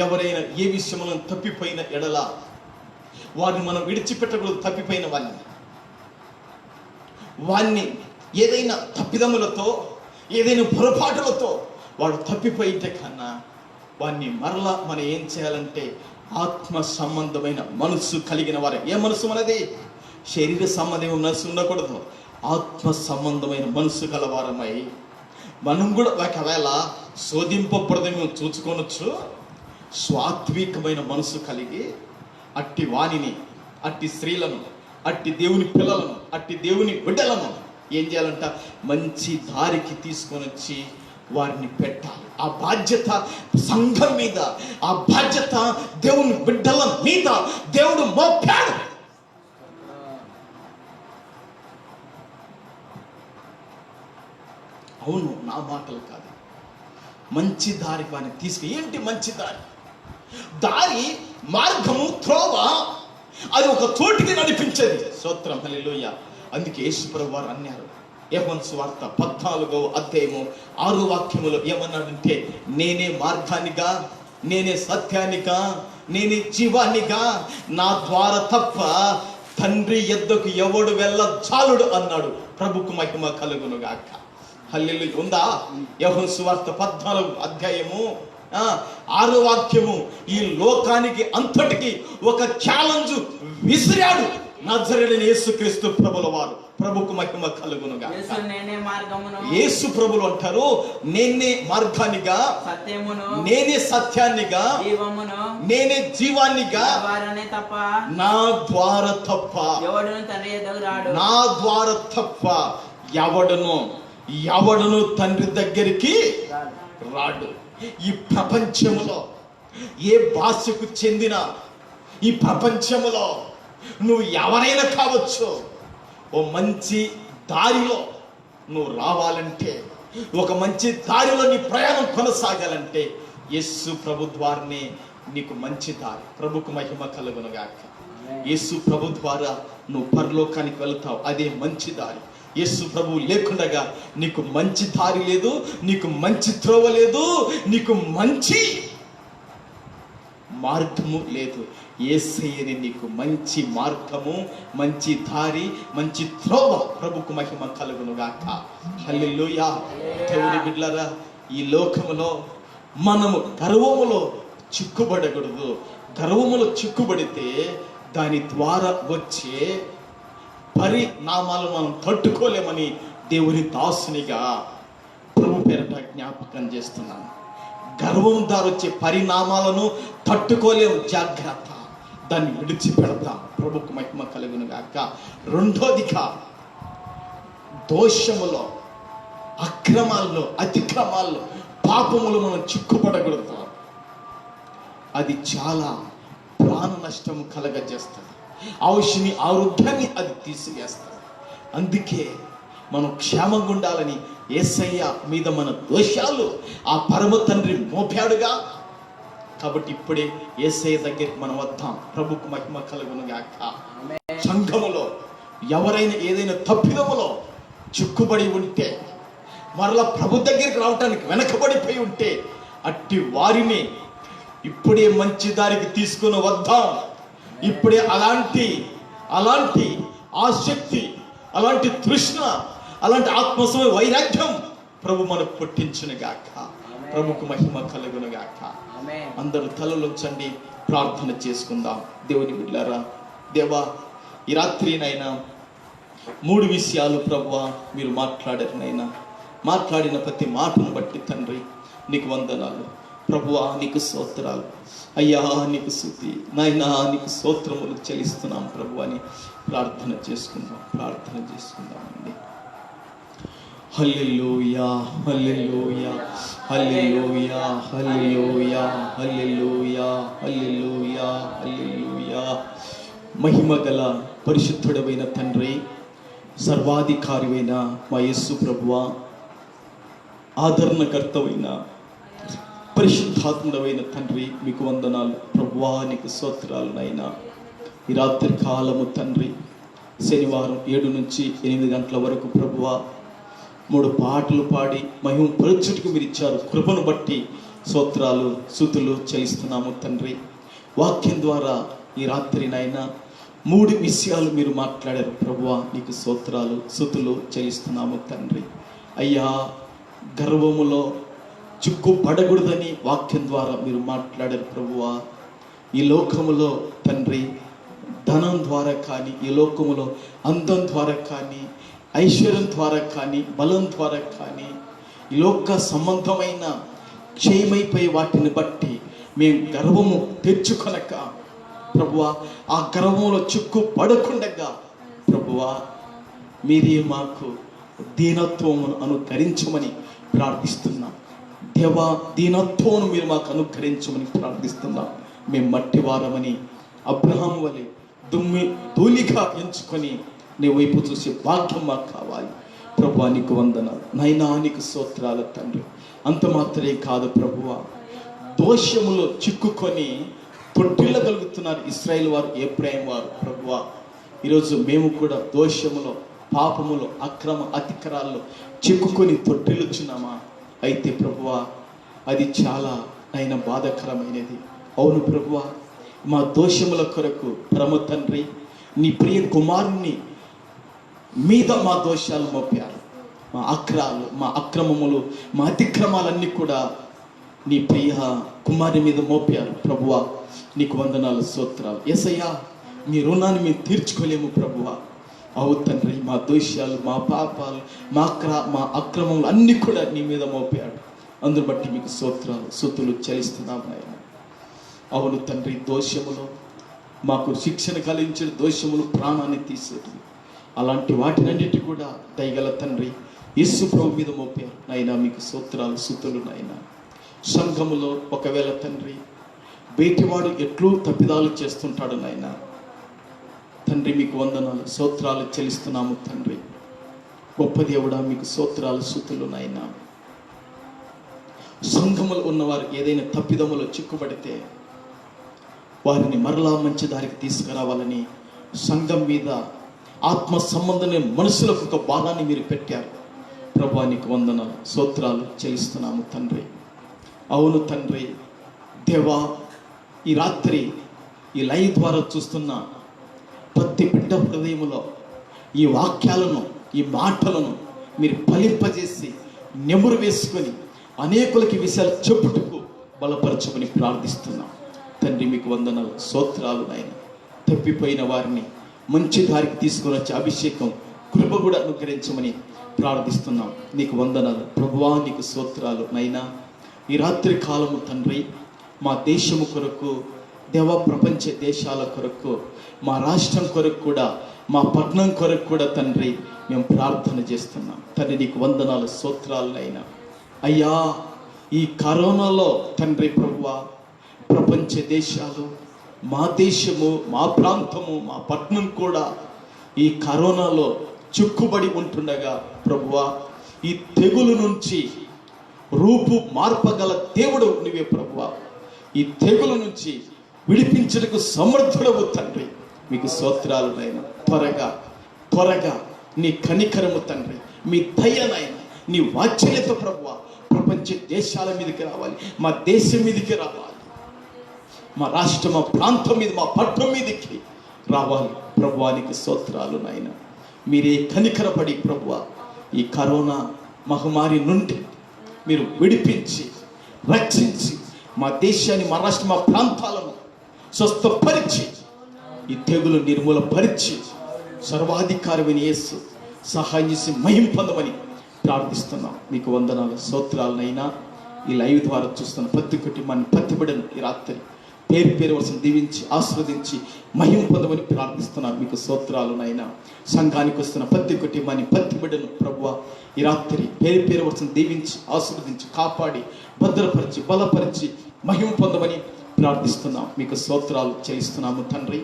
ఎవరైనా ఏ విషయంలో తప్పిపోయిన ఎడల వారిని మనం విడిచిపెట్టకూడదు. తప్పిపోయిన వారిని ఏదైనా తప్పిదములతో, ఏదైనా పొరపాటులతో వాడు తప్పిపోయితే కన్నా వాడిని మరలా మనం ఏం చేయాలంటే ఆత్మ సంబంధమైన మనసు కలిగిన వారే. ఏ మనసు మనది? శరీర సంబంధమైన మనసు ఉండకూడదు, ఆత్మ సంబంధమైన మనసు కలవారమై మనం కూడా ఒకవేళ శోధింపబడదేమో చూచుకొనొచ్చు, సాత్వికమైన మనసు కలిగి అట్టి వాణిని, అట్టి స్త్రీలను, అట్టి దేవుని పిల్లలను, అట్టి దేవుని బిడ్డలను ఏం చేయాలంట, మంచి దారికి తీసుకొని వచ్చి వారిని పెట్టాలి. ఆ బాధ్యత సంఘం మీద, ఆ బాధ్యత దేవుని బిడ్డల మీద దేవుడు మోపాడు. అవును, నా మాటలు కాదు, మంచి దారికి వారిని తీసుకు. ఏంటి మంచి దారి? దారి, మార్గము, త్రోవ, అది ఒక చోటికి నడిపించేది. స్తోత్రం, హల్లెలూయా. అందుకే యేసుప్రభువు వారు అన్నారు, యోహాను సువార్త 14వ అధ్యాయము 6వ వాక్యములో ఏమన్నాడంటే, నేనే మార్గానిగా, నేనే సత్యానిగా, నేనే జీవానిగా, నా ద్వారా తప్ప తండ్రి యొద్దకు ఎవడు వెళ్ళ చాలుడు అన్నాడు. ప్రభుకు మహిమ కలుగును గాక. హల్లెలూయా. ఉందా? యోహాను సువార్త 14 అధ్యాయము 6వ వాక్యము. ఈ లోకానికి అంతటికి ఒక ఛాలెంజ్ విసిరాడు నజరేయుడైన యేసుక్రీస్తు ప్రభుల వారు. ప్రభుకు మహిమ కలుగును గాక. యేసు నేనే మార్గమును, యేసు ప్రభులు అంటారు, నేనే మార్గానిగా, సత్యమును, నేనే సత్యాన్నిగా, జీవమును, నేనే జీవాన్నిగా, నా ద్వారానే తప్ప నా ద్వారా తప్ప ఎవడును తండ్రి యొద్దకు రాడు. నా ద్వారా తప్ప ఎవడును తండ్రి దగ్గరికి రాడు. ఈ ప్రపంచములో ఏ భాషకు చెందిన ఈ ప్రపంచములో నువ్వు ఎవరైనా కావచ్చు, ఓ మంచి దారిలో నువ్వు రావాలంటే, ఒక మంచి దారిలో నీ ప్రయాణం కొనసాగాలంటే యేసు ప్రభు ద్వారానే నీకు మంచి దారి. ప్రభుకు మహిమ కలుగునుగాక. యేసు ప్రభు ద్వారా నువ్వు పరలోకానికి వెళతావు, అదే మంచి దారి. యేసు ప్రభు లేకుండగా నీకు మంచి దారి లేదు, నీకు మంచి త్రోవ లేదు, నీకు మంచి మార్గము లేదు. యేసయ్యనే నీకు మంచి మార్గము, మంచి దారి, మంచి త్రోవ. ప్రభుకు మహిమ కలుగునుగాక. హల్లెలూయా. దేవుని బిడ్డలారా, ఈ లోకములో మనము గర్వములో చిక్కుబడకూడదు. గర్వములో చిక్కుబడితే దాని ద్వారా వచ్చే పరిణామాలు మనం తట్టుకోలేమని దేవుని దాసునిగా ప్రభు పేరట జ్ఞాపకం చేస్తున్నాను. గర్వం ద్వారా వచ్చే పరిణామాలను తట్టుకోలేము. జాగ్రత్త, దాన్ని విడిచిపెడతాం. ప్రభుకు మహిమ కలుగును గాక. రెండోదిగా, దోషములో, అక్రమాల్లో, అతిక్రమాల్లో, పాపములు మనం చిక్కుపడకూడదు. అది చాలా ప్రాణ నష్టం కలగజేస్తుంది. ఆయుష్ని, ఆరోగ్యాన్ని అది తీసివేస్తుంది. అందుకే మనం క్షేమంగా ఉండాలని యేసయ్య మీద మన దోషాలు ఆ పరమ తండ్రి మోపాడుగా. కాబట్టి ఇప్పుడే యేసయ్య దగ్గరికి మనం వద్దాం. ప్రభుకు మహిమ కలుగును గాక. సంఘములో ఎవరైనా ఏదైనా తప్పిదములో చిక్కుబడి ఉంటే, మరలా ప్రభు దగ్గరికి రావటానికి వెనకబడిపోయి ఉంటే, అట్టి వారిని ఇప్పుడే మంచి దారికి తీసుకుని వద్దాం. ఇప్పుడే అలాంటి ఆసక్తి, అలాంటి తృష్ణ, అలాంటి ఆత్మస్వయ వైరాగ్యం ప్రభు మనకు పుట్టించును గాక. ప్రభుకు మహిమ కలుగును గాక. అందరూ తలలోంచండి, ప్రార్థన చేసుకుందాం. దేవుని బిడ్డలారా, దేవా, ఈ రాత్రినైనా 3 విషయాలు ప్రభువా మీరు మాట్లాడారు నైనా. మాట్లాడిన ప్రతి మాటను బట్టి తండ్రి నీకు వందనాలు. ప్రభువా నీకు స్తోత్రాలు. అయ్యా నీకు స్తుతి. నాయనా నీకు స్తోత్రములు చెల్లిస్తున్నాం ప్రభు అని ప్రార్థన చేసుకుందామండి. హల్లెలూయా, హల్లెలూయా, హల్లెలూయా, హల్లెలూయా, హల్లెలూయా, హల్లెలూయా, హల్లెలూయా. మహిమగల పరిశుద్ధుడైన తండ్రి, సర్వాధికారివైన మా యేసు ప్రభువా, ఆదరణకర్తవైన పరిశుద్ధాత్ముడైన తండ్రి మీకు వందనాలు. ప్రభువా నీకు స్తోత్రాలు నైనా. ఈ రాత్రి కాలము తండ్రి, శనివారం 7 నుంచి 8 గంటల వరకు ప్రభువా 3 పాటలు పాడి మహిమ పరచుటకు మీరు ఇచ్చారు. కృపను బట్టి స్తోత్రాలు, స్తుతులు చెల్లిస్తున్నాము తండ్రి. వాక్యం ద్వారా ఈ రాత్రి నాయన 3 విషయాలు మీరు మాట్లాడారు ప్రభువా. నీకు స్తోత్రాలు, స్తుతులు చెల్లిస్తున్నాము తండ్రి. అయ్యా, గర్వములో చిక్కుపడకూడదని వాక్యం ద్వారా మీరు మాట్లాడారు ప్రభువా. ఈ లోకములో తండ్రి ధనం ద్వారా కానీ, ఈ లోకములో అందం ద్వారా కానీ, ఐశ్వర్యం ద్వారా కానీ, బలం ద్వారా కానీ, ఈ లోక సంబంధమైన క్షయమైపోయే వాటిని బట్టి మేము గర్వము తెచ్చుకొనక ప్రభువా, ఆ గర్వంలో చిక్కు పడకుండగా ప్రభువా మీరే మాకు దీనత్వమును అనుకరించమని ప్రార్థిస్తున్నాం. దేవా, దీనత్వం మీరు మాకు అనుగ్రహించమని ప్రార్థిస్తున్నాం. మేము మట్టి వారమని అబ్రహాం వలె ధూళిగా ఎంచుకొని నీ వైపు చూసే భాగ్యం మాకు కావాలి ప్రభువా. నీకు వందనాలు నైనా, నీకు స్తోత్రాలు తండ్రి. అంత మాత్రమే కాదు ప్రభువా, దోషములో చిక్కుకొని తొట్టిల్లగలుగుతున్నారు ఇశ్రాయేలు వారు, ఎఫ్రాయిం వారు ప్రభువా. ఈరోజు మేము కూడా దోషములో, పాపములో, అక్రమ అతిక్రమాల్లో చిక్కుకొని తొట్టిల్లుచున్నామా? అయితే ప్రభువా, అది చాలా అయినా బాధాకరమైనది. అవును ప్రభువా, మా దోషముల కొరకు పరమ తండ్రి నీ ప్రియ కుమారుని మీద మా దోషాలు మోపారు, మా అక్రమములు, మా అతిక్రమాలన్నీ కూడా నీ ప్రియ కుమారుని మీద మోపారు. ప్రభువా నీకు వందనాలు, స్తోత్రాలు. యేసయ్యా మీ రుణాన్ని మేము తీర్చుకోలేము ప్రభువా. అవు తండ్రి, మా దోషాలు, మా పాపాలు, మా అక్రమములు అన్నీ కూడా నీ మీద మోపాడు. అందును బట్టి మీకు స్తోత్రాలు, స్తుతులు చెల్లిస్తున్నాం నాయన. అవును తండ్రి, దోషములు మాకు శిక్షణ కలిగించిన దోషములు ప్రాణాన్ని తీసేటివి. అలాంటి వాటినన్నిటి కూడా దయగల తండ్రి యేసు ప్రభు మీద మోపారు నాయన. మీకు స్తోత్రాలు, స్తుతులు నాయన. సంఘములో ఒకవేళ తండ్రి బయటివాడు ఎట్లు తప్పిదాలు చేస్తుంటాడు నాయన. తండ్రి మీకు వందనాలు, స్తోత్రాలు చెల్లిస్తున్నాము తండ్రి. గొప్ప దేవుడా మీకు స్తోత్రాలు, స్తుతులు నాయన. సంఘములు ఉన్నవారు ఏదైనా తప్పిదములో చిక్కుబడితే వారిని మరలా మంచి దారికి తీసుకురావాలని సంఘం మీద ఆత్మ సంబంధమైన మనుషులకు ఒక భారాన్ని మీరు పెట్టారు. ప్రభువా నీకు వందనాలు, స్తోత్రాలు చెల్లిస్తున్నాము తండ్రి. అవును తండ్రి, దేవా ఈ రాత్రి ఈ లైవ్ ద్వారా చూస్తున్న ప్రతి బిడ్డ హృదయములో ఈ వాక్యాలను, ఈ మాటలను మీరు ఫలింపజేసి నెమురు వేసుకొని అనేకులకి విషయాలు చెప్పుటకు బలపరచమని ప్రార్థిస్తున్నాం తండ్రి. మీకు వందనాలు, స్తోత్రాలు నాయన. తప్పిపోయిన వారిని మంచి దారికి తీసుకొని వచ్చే అభిషేకం, కృప కూడా అనుగ్రహించమని ప్రార్థిస్తున్నాం. నీకు వందనాలు ప్రభువా, నీకు స్తోత్రాలు నైనా. ఈ రాత్రి కాలము తండ్రి మా దేశము కొరకు, దేవ ప్రపంచ దేశాల కొరకు, మా రాష్ట్రం కొరకు కూడా, మా పట్టణం కొరకు కూడా తండ్రి మేము ప్రార్థన చేస్తున్నాం తండ్రి. నీకు వందనాలు, స్తోత్రాలు నైనా. అయ్యా ఈ కరోనాలో తండ్రి ప్రభువా ప్రపంచ దేశాలు, మా దేశము, మా ప్రాంతము, మా పట్టణం కూడా ఈ కరోనాలో చిక్కుబడి ఉంటుండగా ప్రభువా ఈ తెగులు నుంచి రూపు మార్పగల దేవుడు నువ్వే ప్రభువా. ఈ తెగుల నుంచి విడిపించడానికి సమర్థుడవు తండ్రి. మీకు స్తోత్రాలు నాయన. త్వరగా నీ కనికరము తండ్రి, మీ దయనైనా, నీ వాత్సల్యత ప్రభువా ప్రపంచ దేశాల మీదకి రావాలి, మా దేశం మీదకి రావాలి, మా రాష్ట్రం, మా ప్రాంతం మీద, మా పట్టణం మీదకి రావాలి ప్రభువా. నీకు స్తోత్రాలు నాయన. మీరే కనికరపడి ప్రభువా ఈ కరోనా మహమ్మారి నుండి మీరు విడిపించి రక్షించి మా దేశాన్ని, మా రాష్ట్రం, మా ప్రాంతాలను స్వస్థపరిచి ఈ తెగులు నిర్మూలపరిచి సర్వాధికారమైన యేసు సహాయం చేసి మహిమ పొందమని ప్రార్థిస్తున్నాం. మీకు వందనాలు, స్తోత్రాలనైనా. ఈ లైవ్ ద్వారా చూస్తున్న ప్రతి కుటుంబాన్ని, ప్రతి బిడ్డను ఈ రాత్రి పేరు పేరు వరుసను దీవించి ఆస్వాదించి మహిమ పొందమని ప్రార్థిస్తున్నాను. మీకు స్తోత్రాలునైనా. సంఘానికి వస్తున్న ప్రతి కుటుంబాన్ని, ప్రతి బిడ్డను ప్రభువా ఈ రాత్రి పేరు పేరు వరుసను దీవించి ఆస్వాదించి కాపాడి భద్రపరిచి బలపరిచి మహిమ పొందమని ప్రార్థిస్తున్నాం. మీకు స్తోత్రాలు చెల్లిస్తున్నాము తండ్రి.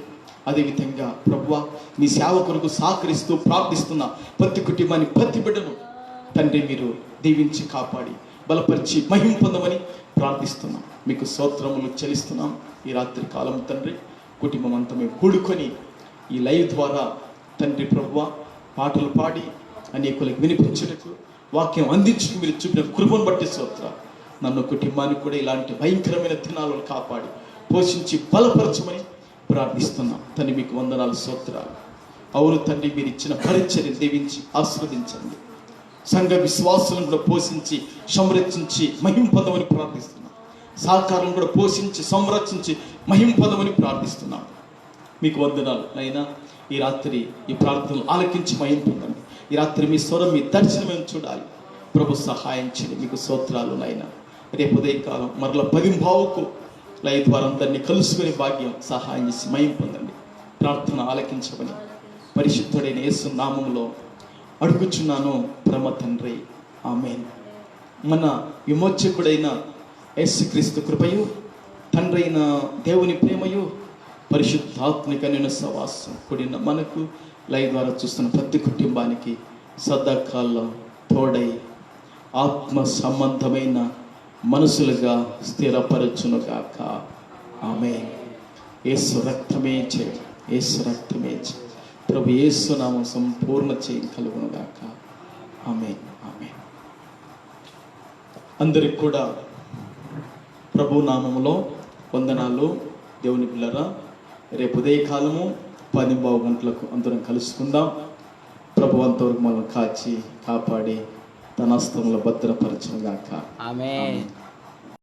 అదేవిధంగా ప్రభువా మీ సేవ కొరకు సహకరిస్తూ ప్రార్థిస్తున్న ప్రతి కుటుంబాన్ని, ప్రతి బిడ్డను తండ్రి మీరు దీవించి కాపాడి బలపరిచి మహిమ పొందమని ప్రార్థిస్తున్నాం. మీకు స్తోత్రములు చెల్లిస్తున్నాం. ఈ రాత్రి కాలం తండ్రి కుటుంబం అంతా మేము కూడుకొని ఈ లైవ్ ద్వారా తండ్రి ప్రభువా పాటలు పాడి అనేకులకు వినిపించుటకు, వాక్యం అందించుకు మీరు చూపిన కృపను బట్టి స్తోత్రాలు. నన్ను కుటుంబాన్ని కూడా ఇలాంటి భయంకరమైన దినాలను కాపాడి పోషించి బలపరచమని ప్రార్థిస్తున్నాం తండ్రి. మీకు వందనాలు, స్తోత్రాలు. అవును తండ్రి, మీరు ఇచ్చిన పరిచర్యను దీవించి ఆస్వాదించండి. సంఘ విశ్వాసాలను కూడా పోషించి సంరక్షించి మహిమ పొందమని ప్రార్థిస్తున్నాం. సహకారం కూడా పోషించి సంరక్షించి మహిమ పొందమని ప్రార్థిస్తున్నాం. మీకు వందనాలు నైనా. ఈ రాత్రి ఈ ప్రార్థనలు ఆలకించి మహిమ పొందండి. ఈ రాత్రి మీ స్వరం, మీ దర్శనం మేము చూడాలి ప్రభు. సహాయం చేయండి. మీకు స్తోత్రాలు నైనా. రేపు ఉదయకాలం మరలా 10:15 లైవ్ ద్వారా అందరినీ కలుసుకునే భాగ్యం సహాయం చేసి మహిమ పొందండి. ప్రార్థన ఆలకించమని పరిశుద్ధుడైన యేసు నామములో అడుగుచున్నాను పరమ తండ్రి, ఆమేన్. మన విమోచకుడైన యేసుక్రీస్తు కృపయు, తండ్రి అయిన దేవుని ప్రేమయు, పరిశుద్ధాత్మిక నేను సవాసం కూడిన మనకు లైవ్ ద్వారా చూస్తున్న ప్రతి కుటుంబానికి సదాకాలం తోడై ఆత్మ సంబంధమైన మనసులుగా స్థిరపరచునుగాక. ఆమేన్. యేసు రక్తమే చేయి, యేసు రక్తమే చేయి. ప్రభు యేసు నామం సంపూర్ణ చేయి కలుగునుగాక. ఆమేన్, ఆమేన్. అందరికి కూడా ప్రభు నామములో వందనాలు. దేవుని పిల్లరా, రేపు ఉదయకాలము 10:15 గంటలకు అందరం కలుసుకుందాం. ప్రభు అంతవరకు మనం కాచి కాపాడి తన హస్తంలో భద్రపరచును గాక. ఆమేన్.